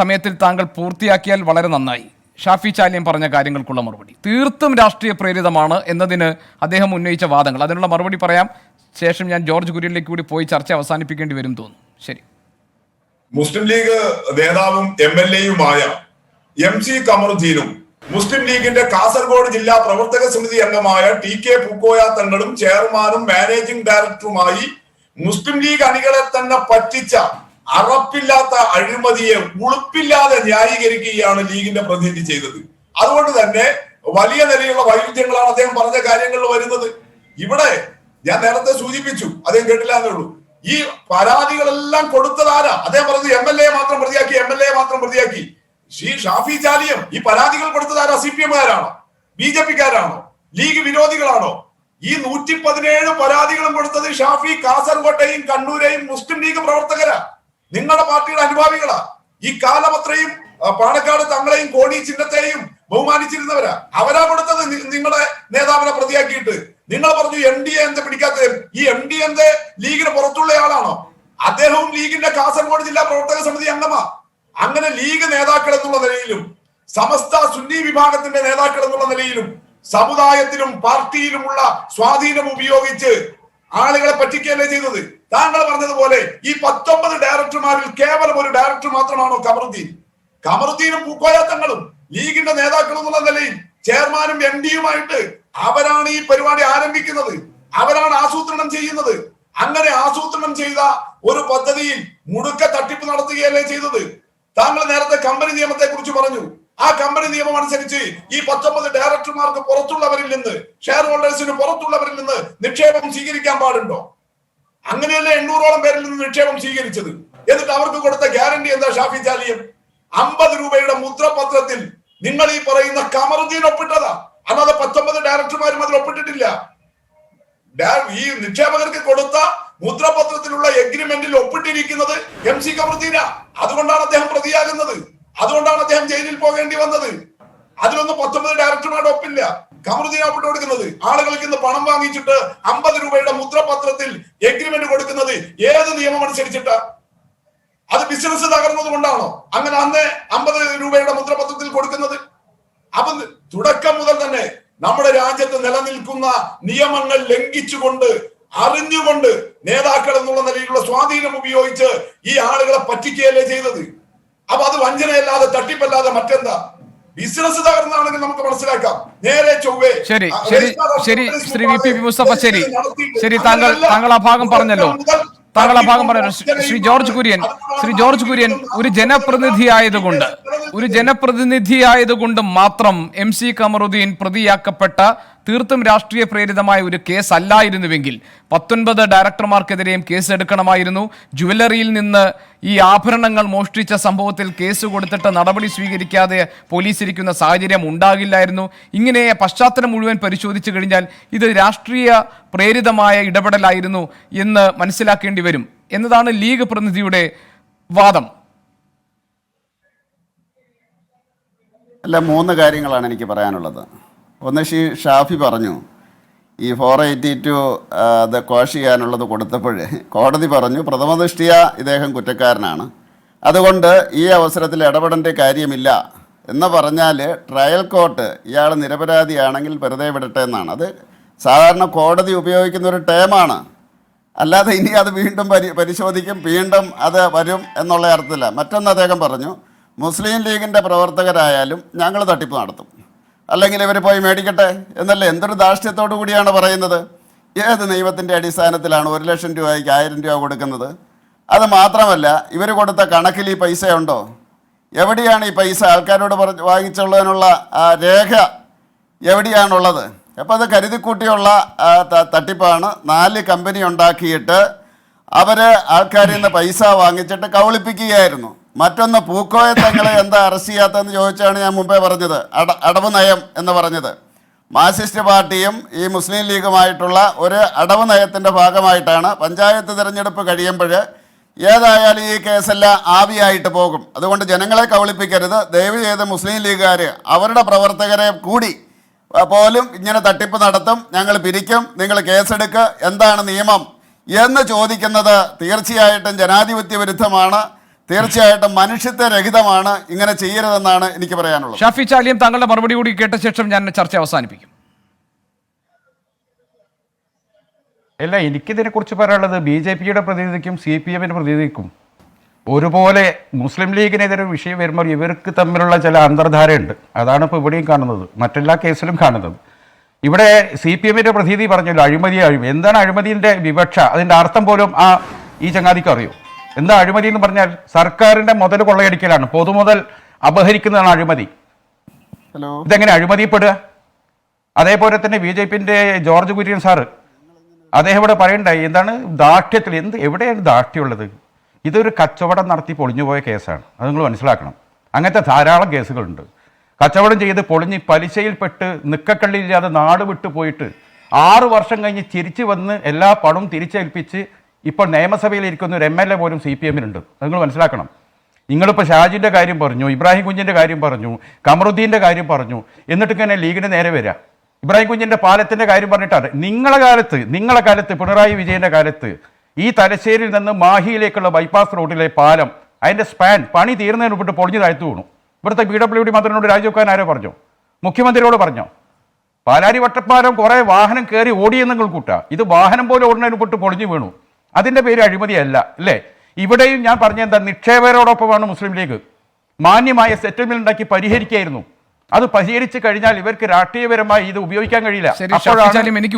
സമയത്തിൽ താങ്കൾ പൂർത്തിയാക്കിയാൽ വളരെ നന്നായി. ഷാഫി ചാലിയം പറഞ്ഞ കാര്യങ്ങൾക്കുള്ള മറുപടി തീർത്തും രാഷ്ട്രീയ പ്രേരിതമാണ് എന്നതിന് അദ്ദേഹം ഉന്നയിച്ച വാദങ്ങൾ, അതിനുള്ള മറുപടി പറയാം. ശേഷം ഞാൻ ജോർജ് കുര്യനിലേക്ക് കൂടി പോയി ചർച്ച അവസാനിപ്പിക്കേണ്ടി വരും തോന്നുന്നു. ശരി. മുസ്ലിം ലീഗ് നേതാവും MLA-യുമായ MC കമറുദ്ദീനും മുസ്ലിം ലീഗിന്റെ കാസർഗോഡ് ജില്ലാ പ്രവർത്തക സമിതി അംഗമായ TK പൂക്കോയ തങ്ങളും ചെയർമാനും മാനേജിംഗ് ഡയറക്ടറുമായി മുസ്ലിം ലീഗ് അണികളെ തന്നെ പറ്റിച്ച അറപ്പില്ലാത്ത അഴിമതിയെ ഉളുപ്പില്ലാതെ ന്യായീകരിക്കുകയാണ് ലീഗിന്റെ പ്രതിനിധി ചെയ്തത്. അതുകൊണ്ട് തന്നെ വലിയ നിലയിലുള്ള വൈരുദ്ധ്യങ്ങളാണ് അദ്ദേഹം പറഞ്ഞ കാര്യങ്ങളിൽ വരുന്നത്. ഇവിടെ ഞാൻ നേരത്തെ സൂചിപ്പിച്ചു, അദ്ദേഹം കേട്ടില്ല എന്നേ ഉള്ളൂ. ഈ പരാതികളെല്ലാം കൊടുത്തതാരാ? അദ്ദേഹം പറഞ്ഞത് MLA മാത്രം പ്രതിയാക്കി. ഷാഫി ചാലിയം ഈ പരാതികൾ കൊടുത്തതാരാ? CPM-കാരാണോ? BJP-കാരാണോ? ലീഗ് വിരോധികളാണോ? ഈ 117 പരാതികളും കൊടുത്തത് ഷാഫി കാസർഗോട്ടെയും കണ്ണൂരെയും മുസ്ലിം ലീഗ് പ്രവർത്തകരാ, നിങ്ങളുടെ പാർട്ടിയുടെ അനുഭാവികളാ. ഈ കാലം അത്രയും പാണക്കാട് തങ്ങളെയും കോണി ചിഹ്നത്തെയും ബഹുമാനിച്ചിരുന്നവരാ. അവരാ കൊടുത്തത് നിങ്ങളുടെ നേതാവിനെ പ്രതിയാക്കിയിട്ട്. നിങ്ങൾ പറഞ്ഞു MDA എന്ത് പിടിക്കാത്തത്? ഈ MD എന്ത് ലീഗിന് പുറത്തുള്ള ആളാണോ? അദ്ദേഹവും ലീഗിന്റെ കാസർഗോഡ് ജില്ലാ പ്രവർത്തക സമിതി അംഗമാ. അങ്ങനെ ലീഗ് നേതാക്കൾ എന്നുള്ള നിലയിലും സമസ്ത സുന്നി വിഭാഗത്തിന്റെ നേതാക്കൾ എന്നുള്ള നിലയിലും സമുദായത്തിലും പാർട്ടിയിലുമുള്ള സ്വാധീനം ഉപയോഗിച്ച് ആളുകളെ പറ്റിക്കുകയല്ലേ ചെയ്തത്? താങ്കൾ പറഞ്ഞതുപോലെ ഈ 19 ഡയറക്ടർമാരിൽ കേവലം ഒരു ഡയറക്ടർ മാത്രമാണോ കമറുദ്ദീനും പൂക്കോയ തങ്ങളും ലീഗിന്റെ നേതാക്കൾ എന്നുള്ള നിലയിൽ ചെയർമാനും MD-യുമായിട്ട് അവരാണ് ഈ പരിപാടി ആരംഭിക്കുന്നത്, അവരാണ് ആസൂത്രണം ചെയ്യുന്നത്. അങ്ങനെ ആസൂത്രണം ചെയ്ത ഒരു പദ്ധതിയിൽ മുടുക്ക തട്ടിപ്പ് നടത്തുകയല്ലേ ചെയ്തത്? താങ്കൾ നേരത്തെ കമ്പനി നിയമത്തെ കുറിച്ച് പറഞ്ഞു. ആ കമ്പനി നിയമം അനുസരിച്ച് ഈ 19 ഡയറക്ടർമാർക്ക് പുറത്തുള്ളവരിൽ നിന്ന്, ഷെയർ ഹോൾഡേഴ്സിന് പുറത്തുള്ളവരിൽ നിന്ന് നിക്ഷേപം സ്വീകരിക്കാൻ പാടുണ്ടോ? അങ്ങനെയല്ലേ 800ഓളം പേരിൽ നിന്ന് നിക്ഷേപം സ്വീകരിച്ചത്. എന്നിട്ട് അവർക്ക് കൊടുത്ത ഗ്യാരണ്ടി എന്താ? ഷാഫി ചാലിയം 50 രൂപയുടെ മുദ്രപത്രത്തിൽ നിങ്ങൾ ഈ പറയുന്ന കമറുദ്ദീൻ ഒപ്പിട്ടതാ, അല്ലാതെ 19 ഡയറക്ടർമാരും അതിൽ ഒപ്പിട്ടിട്ടില്ല. ഈ നിക്ഷേപകർക്ക് കൊടുത്ത മുദ്രപത്രത്തിലുള്ള എഗ്രിമെന്റിൽ ഒപ്പിട്ടിരിക്കുന്നത് MC കമറുദ്ദീനാ. അതുകൊണ്ടാണ് അദ്ദേഹം പ്രതിയാകുന്നത്, അതുകൊണ്ടാണ് അദ്ദേഹം ജയിലിൽ പോകേണ്ടി വന്നത്. അതിലൊന്നും 19 ഡയറക്ടർമാരുടെ ഒപ്പില്ല. കമറുദ്ദീൻ ഒപ്പിട്ട് കൊടുക്കുന്നത് ആളുകൾക്ക് ഇന്ന് പണം വാങ്ങിച്ചിട്ട് 50 രൂപയുടെ മുദ്രപത്രത്തിൽ എഗ്രിമെന്റ് കൊടുക്കുന്നത് ഏത് നിയമം അനുസരിച്ചിട്ടാ? അത് ബിസിനസ് തകർന്നത് കൊണ്ടാണോ അങ്ങനെ അന്ന് 50 രൂപയുടെ മുദ്രപത്രത്തിൽ കൊടുക്കുന്നത്? അപ്പൊ തുടക്കം മുതൽ തന്നെ നമ്മുടെ രാജ്യത്ത് നിലനിൽക്കുന്ന നിയമങ്ങൾ ലംഘിച്ചുകൊണ്ട് അറിഞ്ഞുകൊണ്ട് നേതാക്കൾ എന്നുള്ള നിലയിലുള്ള സ്വാധീനം ഉപയോഗിച്ച് ഈ ആളുകളെ പറ്റിക്കുകയല്ലേ ചെയ്തത്. അപ്പൊ അത് വഞ്ചനയല്ലാതെ തട്ടിപ്പല്ലാതെ മറ്റെന്താ? ബിസിനസ് തകർന്നാണെങ്കിൽ നമുക്ക് മനസ്സിലാക്കാം. നേരെ ചൊവ്വേ ശരി ശരി ശരി ശ്രീ വി പി മുസ്തഫ, ശരി ശരി, താങ്കൾ ആ ഭാഗം പറഞ്ഞല്ലോ. ശ്രീ ജോർജ് കുര്യൻ ഒരു ജനപ്രതിനിധിയായതുകൊണ്ട് മാത്രം MC കമറുദ്ദീൻ പ്രതിയാക്കപ്പെട്ട തീർത്തും രാഷ്ട്രീയ പ്രേരിതമായ ഒരു കേസ് അല്ലായിരുന്നുവെങ്കിൽ 19 ഡയറക്ടർമാർക്കെതിരെയും കേസ് എടുക്കണമായിരുന്നു. ജുവല്ലറിയിൽ നിന്ന് ഈ ആഭരണങ്ങൾ മോഷ്ടിച്ച സംഭവത്തിൽ കേസ് കൊടുത്തിട്ട് നടപടി സ്വീകരിക്കാതെ പോലീസ് ഇരിക്കുന്ന സാഹചര്യം ഉണ്ടാകില്ലായിരുന്നു. ഇങ്ങനെ പശ്ചാത്തലം മുഴുവൻ പരിശോധിച്ചു കഴിഞ്ഞാൽ ഇത് രാഷ്ട്രീയ പ്രേരിതമായ ഇടപെടലായിരുന്നു എന്ന് മനസ്സിലാക്കേണ്ടി വരും എന്നതാണ് ലീഗ് പ്രതിനിധിയുടെ വാദം. അല്ല, 3 കാര്യങ്ങളാണ് എനിക്ക് പറയാനുള്ളത്. ഒന്ന്, ഷാഫി പറഞ്ഞു ഈ 482 അത് ക്വാഷ് ചെയ്യാനുള്ളത് കൊടുത്തപ്പോൾ കോടതി പറഞ്ഞു പ്രഥമദൃഷ്ടിയ ഇദ്ദേഹം കുറ്റക്കാരനാണ്, അതുകൊണ്ട് ഈ അവസരത്തിൽ ഇടപെടേണ്ട കാര്യമില്ല എന്ന് പറഞ്ഞാൽ ട്രയൽ കോർട്ട് ഇയാൾ നിരപരാധിയാണെങ്കിൽ വെറുതെ വിടട്ടെ എന്നാണ്. അത് സാധാരണ കോടതി ഉപയോഗിക്കുന്ന ഒരു ടേമാണ്. അല്ലാതെ ഇനി അത് വീണ്ടും പരിശോധിക്കും, വീണ്ടും അത് വരും എന്നുള്ള അർത്ഥത്തില്ല. മറ്റൊന്ന് അദ്ദേഹം പറഞ്ഞു മുസ്ലിം ലീഗിൻ്റെ പ്രവർത്തകരായാലും ഞങ്ങൾ തട്ടിപ്പ് നടത്തും, അല്ലെങ്കിൽ ഇവർ പോയി മേടിക്കട്ടെ എന്നല്ലേ. എന്തൊരു ധാർഷ്ട്യത്തോടു കൂടിയാണ് പറയുന്നത്. ഏത് നിയമത്തിൻ്റെ അടിസ്ഥാനത്തിലാണ് 1 ലക്ഷം രൂപയ്ക്ക് 1000 രൂപ കൊടുക്കുന്നത്? അത് മാത്രമല്ല, ഇവർ കൊടുത്ത കണക്കിൽ ഈ പൈസ ഉണ്ടോ? എവിടെയാണ് ഈ പൈസ? ആൾക്കാരോട് വാങ്ങിച്ചുള്ളതിനുള്ള രേഖ എവിടെയാണുള്ളത്? അപ്പോൾ അത് കരുതിക്കൂട്ടിയുള്ള തട്ടിപ്പാണ്. 4 കമ്പനി ഉണ്ടാക്കിയിട്ട് അവർ ആൾക്കാരിൽ നിന്ന് പൈസ വാങ്ങിച്ചിട്ട് കബളിപ്പിക്കുകയായിരുന്നു. മറ്റൊന്ന്, പൂക്കോയ തങ്ങളെ എന്താ അറസ്റ്റ് ചെയ്യാത്തതെന്ന് ചോദിച്ചാണ് ഞാൻ മുമ്പേ പറഞ്ഞത്. അടവ് നയം എന്ന് പറഞ്ഞത് മാർക്സിസ്റ്റ് പാർട്ടിയും ഈ മുസ്ലിം ലീഗുമായിട്ടുള്ള ഒരു അടവ് നയത്തിൻ്റെ ഭാഗമായിട്ടാണ്. പഞ്ചായത്ത് തിരഞ്ഞെടുപ്പ് കഴിയുമ്പോൾ ഏതായാലും ഈ കേസെല്ലാം ആവിയായിട്ട് പോകും. അതുകൊണ്ട് ജനങ്ങളെ കബളിപ്പിക്കരുത്. ദയവ് ചെയ്ത് മുസ്ലിം ലീഗുകാർ അവരുടെ പ്രവർത്തകരെ കൂടി പോലും ഇങ്ങനെ തട്ടിപ്പ് നടത്തും, ഞങ്ങൾ പിരിക്കും, നിങ്ങൾ കേസെടുക്കുക, എന്താണ് നിയമം എന്ന് ചോദിക്കുന്നത് തീർച്ചയായിട്ടും ജനാധിപത്യ വിരുദ്ധമാണ്, തീർച്ചയായിട്ടും മനുഷ്യത്വരഹിതമാണ്. ഇങ്ങനെ ചെയ്യരുതെന്നാണ് എനിക്ക് പറയാനുള്ളത്. ഷാഫി ചാലിയം, താങ്കളുടെ മറുപടി കൂടി കേട്ട ശേഷം ഞാൻ ചർച്ച അവസാനിപ്പിക്കും. അല്ല, എനിക്കിതിനെക്കുറിച്ച് പറയാനുള്ളത് BJPയുടെ പ്രതിനിധിക്കും CPMൻ്റെ പ്രതിനിധിക്കും ഒരുപോലെ മുസ്ലിം ലീഗിനെതിരെ വിഷയം വരുമ്പോൾ ഇവർക്ക് തമ്മിലുള്ള ചില അന്തർധാരയുണ്ട്. അതാണ് ഇപ്പോൾ ഇവിടെയും കാണുന്നത്, മറ്റെല്ലാ കേസിലും കാണുന്നത്. ഇവിടെ CPMൻ്റെ പ്രതിനിധി പറഞ്ഞല്ലോ അഴിമതി. എന്താണ് അഴിമതിൻ്റെ വിവക്ഷ? അതിൻ്റെ അർത്ഥം പോലും ഈ ചങ്ങാതിക്ക് അറിയോ? എന്താ അഴിമതി എന്ന് പറഞ്ഞാൽ സർക്കാരിൻ്റെ മുതൽ കൊള്ളയടിക്കലാണ്, പൊതുമുതൽ അപഹരിക്കുന്നതാണ് അഴിമതി. ഇതെങ്ങനെ അഴിമതിപ്പെടുക? അതേപോലെ തന്നെ BJPൻ്റെ ജോർജ് കുര്യൻ സാറ് അദ്ദേഹം ഇവിടെ പറയണ്ടായി എന്താണ് ദാഷ്ട്യത്തിൽ, എവിടെയാണ് ദാഷ്ട്യമുള്ളത്? ഇതൊരു കച്ചവടം നടത്തി പൊളിഞ്ഞുപോയ കേസാണ്, അത് നിങ്ങൾ മനസ്സിലാക്കണം. അങ്ങനത്തെ ധാരാളം കേസുകളുണ്ട്. കച്ചവടം ചെയ്ത് പൊളിഞ്ഞ് പലിശയിൽപ്പെട്ട് നിക്കക്കള്ളിയില്ലാതെ നാട് വിട്ടു പോയിട്ട് 6 വർഷം കഴിഞ്ഞ് തിരിച്ചു വന്ന് എല്ലാ പണവും തിരിച്ചേൽപ്പിച്ച് ഇപ്പോൾ നിയമസഭയിൽ ഇരിക്കുന്ന ഒരു MLA പോലും CPMനുണ്ട്. നിങ്ങൾ മനസ്സിലാക്കണം. നിങ്ങളിപ്പോൾ ഷാജിൻ്റെ കാര്യം പറഞ്ഞു, ഇബ്രാഹിം കുഞ്ഞിൻ്റെ കാര്യം പറഞ്ഞു, കമറുദ്ദീൻ്റെ കാര്യം പറഞ്ഞു, എന്നിട്ട് ഇങ്ങനെ ലീഗിന് നേരെ വരിക. ഇബ്രാഹിം കുഞ്ഞിൻ്റെ പാലത്തിൻ്റെ കാര്യം പറഞ്ഞിട്ടാണ്. നിങ്ങളെ കാലത്ത് പിണറായി വിജയൻ്റെ കാലത്ത് ഈ തലശ്ശേരിയിൽ നിന്ന് മാഹിയിലേക്കുള്ള ബൈപ്പാസ് റോഡിലെ പാലം അതിൻ്റെ സ്പാൻ പണി തീർന്നതിന് മുമ്പിട്ട് പൊളിഞ്ഞ് താഴ്ത്തു വീണു. ഇവിടുത്തെ PWD മന്ത്രിയോട് രാജിവെക്കാൻ ആരോ പറഞ്ഞോ? മുഖ്യമന്ത്രിയോട് പറഞ്ഞോ? പാലാരി വട്ടപ്പാലം കുറേ വാഹനം കയറി ഓടിയെന്ന് നിങ്ങൾ കൂട്ടുക, ഇത് വാഹനം പോലെ ഓടുന്നതിന് മുമ്പിട്ട് പൊളിഞ്ഞു വീണു. അതിൻ്റെ പേര് അഴിമതിയല്ല അല്ലേ? ഇവിടെയും ഞാൻ പറഞ്ഞെന്താ, നിക്ഷേപകരോടൊപ്പമാണ് മുസ്ലിം ലീഗ്. മാന്യമായ സെറ്റിൽമെന്റ് ഉണ്ടാക്കി പരിഹരിക്കായിരുന്നു. അത് പരിഹരിച്ചു കഴിഞ്ഞാൽ ഇവർക്ക് രാഷ്ട്രീയപരമായി ഇത് ഉപയോഗിക്കാൻ കഴിയില്ല. എനിക്ക്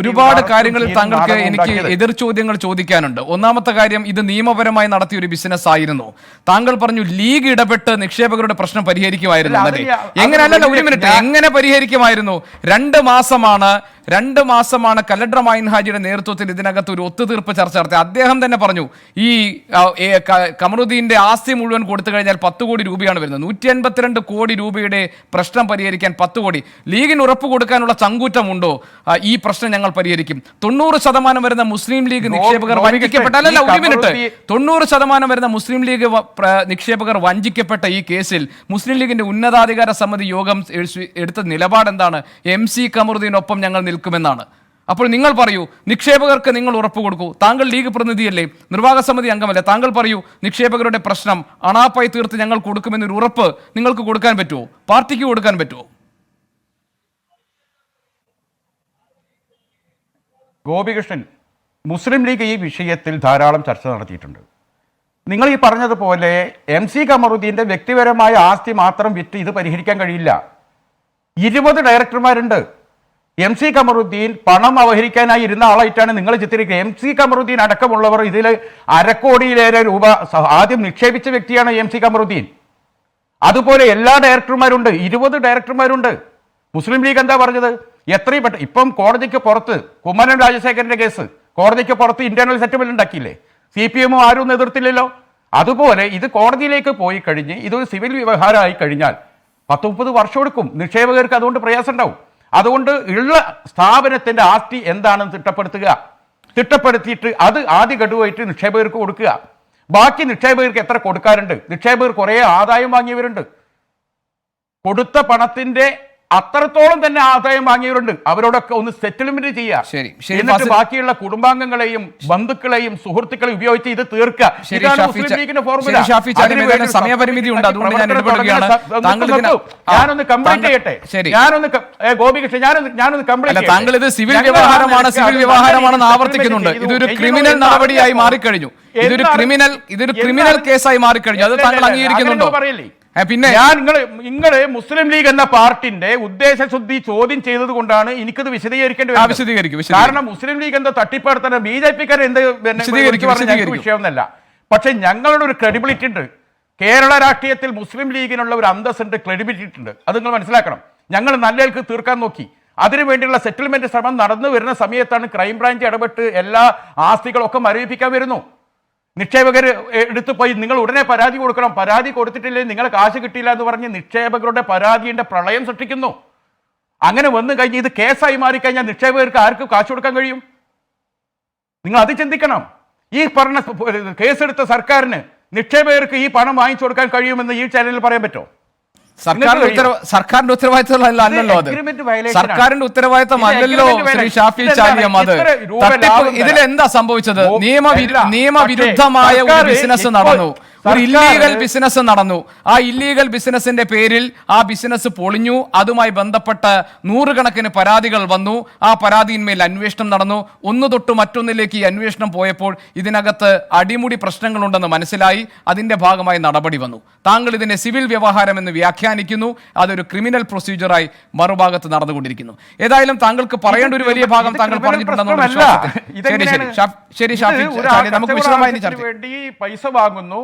ഒരുപാട് കാര്യങ്ങളിൽ താങ്കൾക്ക് എനിക്ക് എതിർ ചോദ്യങ്ങൾ ചോദിക്കാനുണ്ട്. ഒന്നാമത്തെ കാര്യം, ഇത് നിയമപരമായി നടത്തിയ ഒരു ബിസിനസ് ആയിരുന്നു. താങ്കൾ പറഞ്ഞു ലീഗ് ഇടപെട്ട് നിക്ഷേപകരുടെ പ്രശ്നം പരിഹരിക്കുമായിരുന്നു. എങ്ങനെയല്ല, ഒരു മിനിറ്റ്, എങ്ങനെ പരിഹരിക്കുമായിരുന്നു? 2 മാസമാണ് കലക്ടർ മൈൻ ഹാജിയുടെ നേതൃത്വത്തിൽ ഇതിനകത്ത് ഒരു ഒത്തുതീർപ്പ് ചർച്ച നടത്തി. അദ്ദേഹം തന്നെ പറഞ്ഞു ഈ കമറുദ്ദീന്റെ ആസ്തി മുഴുവൻ കൊടുത്തു കഴിഞ്ഞാൽ 10 കോടി രൂപയാണ് വരുന്നത്. 182 കോടി രൂപയുടെ പ്രശ്നം പരിഹരിക്കാൻ 10 കോടി. ലീഗിന് ഉറപ്പ് കൊടുക്കാനുള്ള ചങ്കൂറ്റമുണ്ടോ? ഈ പ്രശ്നം ഞങ്ങൾ പരിഹരിക്കും. 90% വരുന്ന മുസ്ലിം ലീഗ് നിക്ഷേപകർ വഞ്ചിക്കപ്പെട്ട 90% വരുന്ന മുസ്ലിം ലീഗ് നിക്ഷേപകർ വഞ്ചിക്കപ്പെട്ട ഈ കേസിൽ മുസ്ലിം ലീഗിന്റെ ഉന്നതാധികാര സമിതി യോഗം എടുത്ത നിലപാട് എന്താണ്? MC കമറുദ്ദീനൊപ്പം ഞങ്ങൾ നിൽക്കുമെന്നാണ്. അപ്പോൾ നിങ്ങൾ പറയൂ, നിക്ഷേപകർക്ക് നിങ്ങൾ ഉറപ്പ് കൊടുക്കൂ. താങ്കൾ ലീഗ് പ്രതിനിധിയല്ലേ, നിർവാഹക സമിതി അംഗമല്ലേ? താങ്കൾ പറയൂ, നിക്ഷേപകരുടെ പ്രശ്നം അണാപ്പായി തീർത്ത് ഞങ്ങൾ കൊടുക്കുമെന്നൊരു ഉറപ്പ് നിങ്ങൾക്ക് കൊടുക്കാൻ പറ്റുമോ? പാർട്ടിക്ക് കൊടുക്കാൻ പറ്റുമോ? ഗോപികൃഷ്ണൻ, മുസ്ലിം ലീഗ് ഈ വിഷയത്തിൽ ധാരാളം ചർച്ച നടത്തിയിട്ടുണ്ട്. നിങ്ങൾ ഈ പറഞ്ഞതുപോലെ MC കമറുദ്ദീൻ്റെ വ്യക്തിപരമായ ആസ്തി മാത്രം വിറ്റ് ഇത് പരിഹരിക്കാൻ കഴിയില്ല. 20 ഡയറക്ടർമാരുണ്ട്. MC കമറുദ്ദീൻ പണം അപഹരിക്കാനായി ഇരുന്ന ആളായിട്ടാണ് നിങ്ങൾ ചിത്രീകരിക്കുക. MC കമറുദ്ദീൻ അടക്കമുള്ളവർ ഇതിൽ 1/2 കോടിയിലേറെ രൂപ ആദ്യം നിക്ഷേപിച്ച വ്യക്തിയാണ് MC കമറുദ്ദീൻ. അതുപോലെ എല്ലാ ഡയറക്ടർമാരുണ്ട്, 20 ഡയറക്ടർമാരുണ്ട്. മുസ്ലിം ലീഗ് എന്താ പറഞ്ഞത്? എത്രയും പെട്ടെന്ന് ഇപ്പം കോടതിക്ക് പുറത്ത് കുമ്മനം രാജശേഖരന്റെ കേസ് കോടതിക്ക് പുറത്ത് ഇന്റേണൽ സെറ്റിൽമെന്റ് ഉണ്ടാക്കിയില്ലേ? CPM ആരും എതിർത്തില്ലല്ലോ. അതുപോലെ ഇത് കോടതിയിലേക്ക് പോയി കഴിഞ്ഞ് ഇതൊരു സിവിൽ വ്യവഹാരമായി കഴിഞ്ഞാൽ 10-30 വർഷം എടുക്കും. നിക്ഷേപകർക്ക് അതുകൊണ്ട് പ്രയാസം ഉണ്ടാവും. അതുകൊണ്ട് ഉള്ള സ്ഥാപനത്തിന്റെ ആസ്തി എന്താണെന്ന് തിട്ടപ്പെടുത്തിയിട്ട് അത് ആദ്യ ഗഡുവായിട്ട് നിക്ഷേപകർക്ക് കൊടുക്കുക. ബാക്കി നിക്ഷേപകർക്ക് എത്ര കൊടുക്കാറുണ്ട്? നിക്ഷേപകർ കുറേ ആദായം വാങ്ങിയവരുണ്ട്. കൊടുത്ത പണത്തിന്റെ അത്രത്തോളം തന്നെ ആദായം വാങ്ങിയവരുണ്ട്. അവരോടൊക്കെ ഒന്ന് സെറ്റിൽമെന്റ് ചെയ്യുക. എന്നിട്ട് ബാക്കിയുള്ള കുടുംബാംഗങ്ങളെയും ബന്ധുക്കളെയും സുഹൃത്തുക്കളെയും ഉപയോഗിച്ച് ഇത് തീർക്കുക. ഇതാണ് മുസ്ലിം ലീഗിന്റെ ഫോർമുല. സമയപരിമിതി ഉണ്ട്, അതുകൊണ്ട് ഞാൻ ഇടപെടുകയാണ്. ഞാനൊന്ന് കംപ്ലീറ്റ് ചെയ്യട്ടെ. ഗോപികൃഷ്ണൻ, ഞാനൊന്ന് കംപ്ലീറ്റ്. താങ്കൾ ഇത് സിവിൽ വ്യവഹാരമാണെന്ന് ആവർത്തിക്കുന്നുണ്ട്. ഇതൊരു ക്രിമിനൽ നടപടിയായി മാറിക്കഴിഞ്ഞു. ഇതൊരു ക്രിമിനൽ കേസായി മാറിക്കഴിഞ്ഞു. അത് താങ്കൾ അംഗീകരിക്കുന്നുണ്ടോ? പിന്നെ നിങ്ങള് മുസ്ലിം ലീഗ് എന്ന പാർട്ടിന്റെ ഉദ്ദേശശുദ്ധി ചോദ്യം ചെയ്തത് കൊണ്ടാണ് എനിക്കത് വിശദീകരിക്കേണ്ടി വരുന്നത്. കാരണം മുസ്ലിം ലീഗ് എന്താ തട്ടിപ്പടുത്തന്നെ BJP-ക്കാരെ എന്ത് വിഷയമൊന്നല്ല. പക്ഷെ ഞങ്ങളുടെ ഒരു ക്രെഡിബിലിറ്റി ഉണ്ട്. കേരള രാഷ്ട്രീയത്തിൽ മുസ്ലിം ലീഗിനുള്ള ഒരു അന്തസ്സുണ്ട്, ക്രെഡിബിലിറ്റി ഉണ്ട്. അത് നിങ്ങൾ മനസ്സിലാക്കണം. ഞങ്ങൾ നല്ലവർക്ക് തീർക്കാൻ നോക്കി. അതിനുവേണ്ടിയുള്ള സെറ്റിൽമെന്റ് ശ്രമം നടന്നു വരുന്ന സമയത്താണ് ക്രൈംബ്രാഞ്ച് ഇടപെട്ട് എല്ലാ ആസ്തികളൊക്കെ മരവിപ്പിക്കാൻ വരുന്നു. നിക്ഷേപകർ എടുത്തു പോയി നിങ്ങൾ ഉടനെ പരാതി കൊടുക്കണം, പരാതി കൊടുത്തിട്ടില്ലെങ്കിൽ നിങ്ങൾ കാശ് കിട്ടിയില്ല എന്ന് പറഞ്ഞ് നിക്ഷേപകരുടെ പരാതിയുടെ പ്രളയം സൃഷ്ടിക്കുന്നു. അങ്ങനെ വന്നു കഴിഞ്ഞ് ഇത് കേസായി മാറിക്കഴിഞ്ഞാൽ നിക്ഷേപകർക്ക് ആർക്ക് കാശ് കൊടുക്കാൻ കഴിയും? നിങ്ങൾ അത് ചിന്തിക്കണം. ഈ പറഞ്ഞ കേസെടുത്ത സർക്കാരിന് നിക്ഷേപകർക്ക് ഈ പണം വാങ്ങിച്ചു കൊടുക്കാൻ കഴിയുമെന്ന് ഈ ചാനലിൽ പറയാൻ പറ്റുമോ? സർക്കാരിന്റെ ഉത്തരവാദിത്തമല്ലോ അത്. സർക്കാരിന്റെ ഉത്തരവാദിത്തമല്ലല്ലോ ശ്രീ ഷാഫി ചാലിയം. അത് ഇതിലെന്താ സംഭവിച്ചത്? നിയമവിരുദ്ധമായ ഒരു ബിസിനസ് നടന്നു, ഒരു ഇല്ലീഗൽ ബിസിനസ് നടന്നു. ആ ഇല്ലീഗൽ ബിസിനസിന്റെ പേരിൽ ആ ബിസിനസ് പൊളിഞ്ഞു. അതുമായി ബന്ധപ്പെട്ട് 100 കണക്കിന് പരാതികൾ വന്നു. ആ പരാതിയിന്മേൽ അന്വേഷണം നടന്നു. ഒന്ന് തൊട്ട് മറ്റൊന്നിലേക്ക് ഈ അന്വേഷണം പോയപ്പോൾ ഇതിനകത്ത് അടിമുടി പ്രശ്നങ്ങളുണ്ടെന്ന് മനസ്സിലായി. അതിന്റെ ഭാഗമായി നടപടി വന്നു. താങ്കൾ ഇതിനെ സിവിൽ വ്യവഹാരം എന്ന് വ്യാഖ്യാനിക്കുന്നു. അതൊരു ക്രിമിനൽ പ്രൊസീജിയറായി മറുഭാഗത്ത് നടന്നുകൊണ്ടിരിക്കുന്നു. ഏതായാലും താങ്കൾക്ക് പറയേണ്ട ഒരു വലിയ ഭാഗം താങ്കൾ പറഞ്ഞിട്ടുണ്ടെന്ന് ശരി ഷാഫി, നമുക്ക് വിശദമായി ചർച്ച ചെയ്യാം. പൈസ വാങ്ങുന്നു,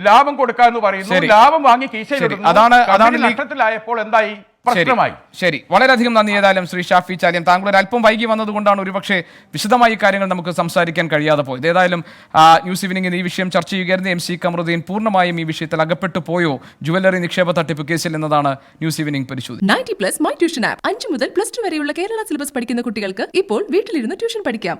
ലാഭം കൊടുക്കാന്ന് പറയുന്നു, ലാഭം വാങ്ങി കീശയിലിടുന്നു. അതാണ് നഷ്ടത്തിലായപ്പോൾ എന്തായി? പ്രശ്നമായി. ശരി, വളരെയധികം നന്ദി. ഏതായാലും ശ്രീ ഷാഫി ചാലിയം, താങ്കൾ ഒരു അല്പം വൈകി വന്നതുകൊണ്ടാണ് ഒരുപക്ഷെ വിശദമായി കാര്യങ്ങൾ നമുക്ക് സംസാരിക്കാൻ കഴിയാതെ പോയത്. ഏതായാലും ന്യൂസ് ഈവനിംഗിൽ ഈ വിഷയം ചർച്ച ചെയ്യുകയായിരുന്നു. MC കമറുദ്ദീൻ പൂർണ്ണമായും ഈ വിഷയത്തിൽ അകപ്പെട്ടു പോയോ ജുവല്ലറി നിക്ഷേപ തട്ടിപ്പ് കേസിൽ എന്നതാണ് ന്യൂസ് ഈവനിംഗ് പരിശോധന. 90+ മൈ ട്യൂഷൻ ആപ്പ് 5 മുതൽ +2 വരെയുള്ള കേരള സിലബസ് പഠിക്കുന്ന കുട്ടികൾക്ക് ഇപ്പോൾ വീട്ടിലിരുന്ന് ട്യൂഷൻ പഠിക്കാം.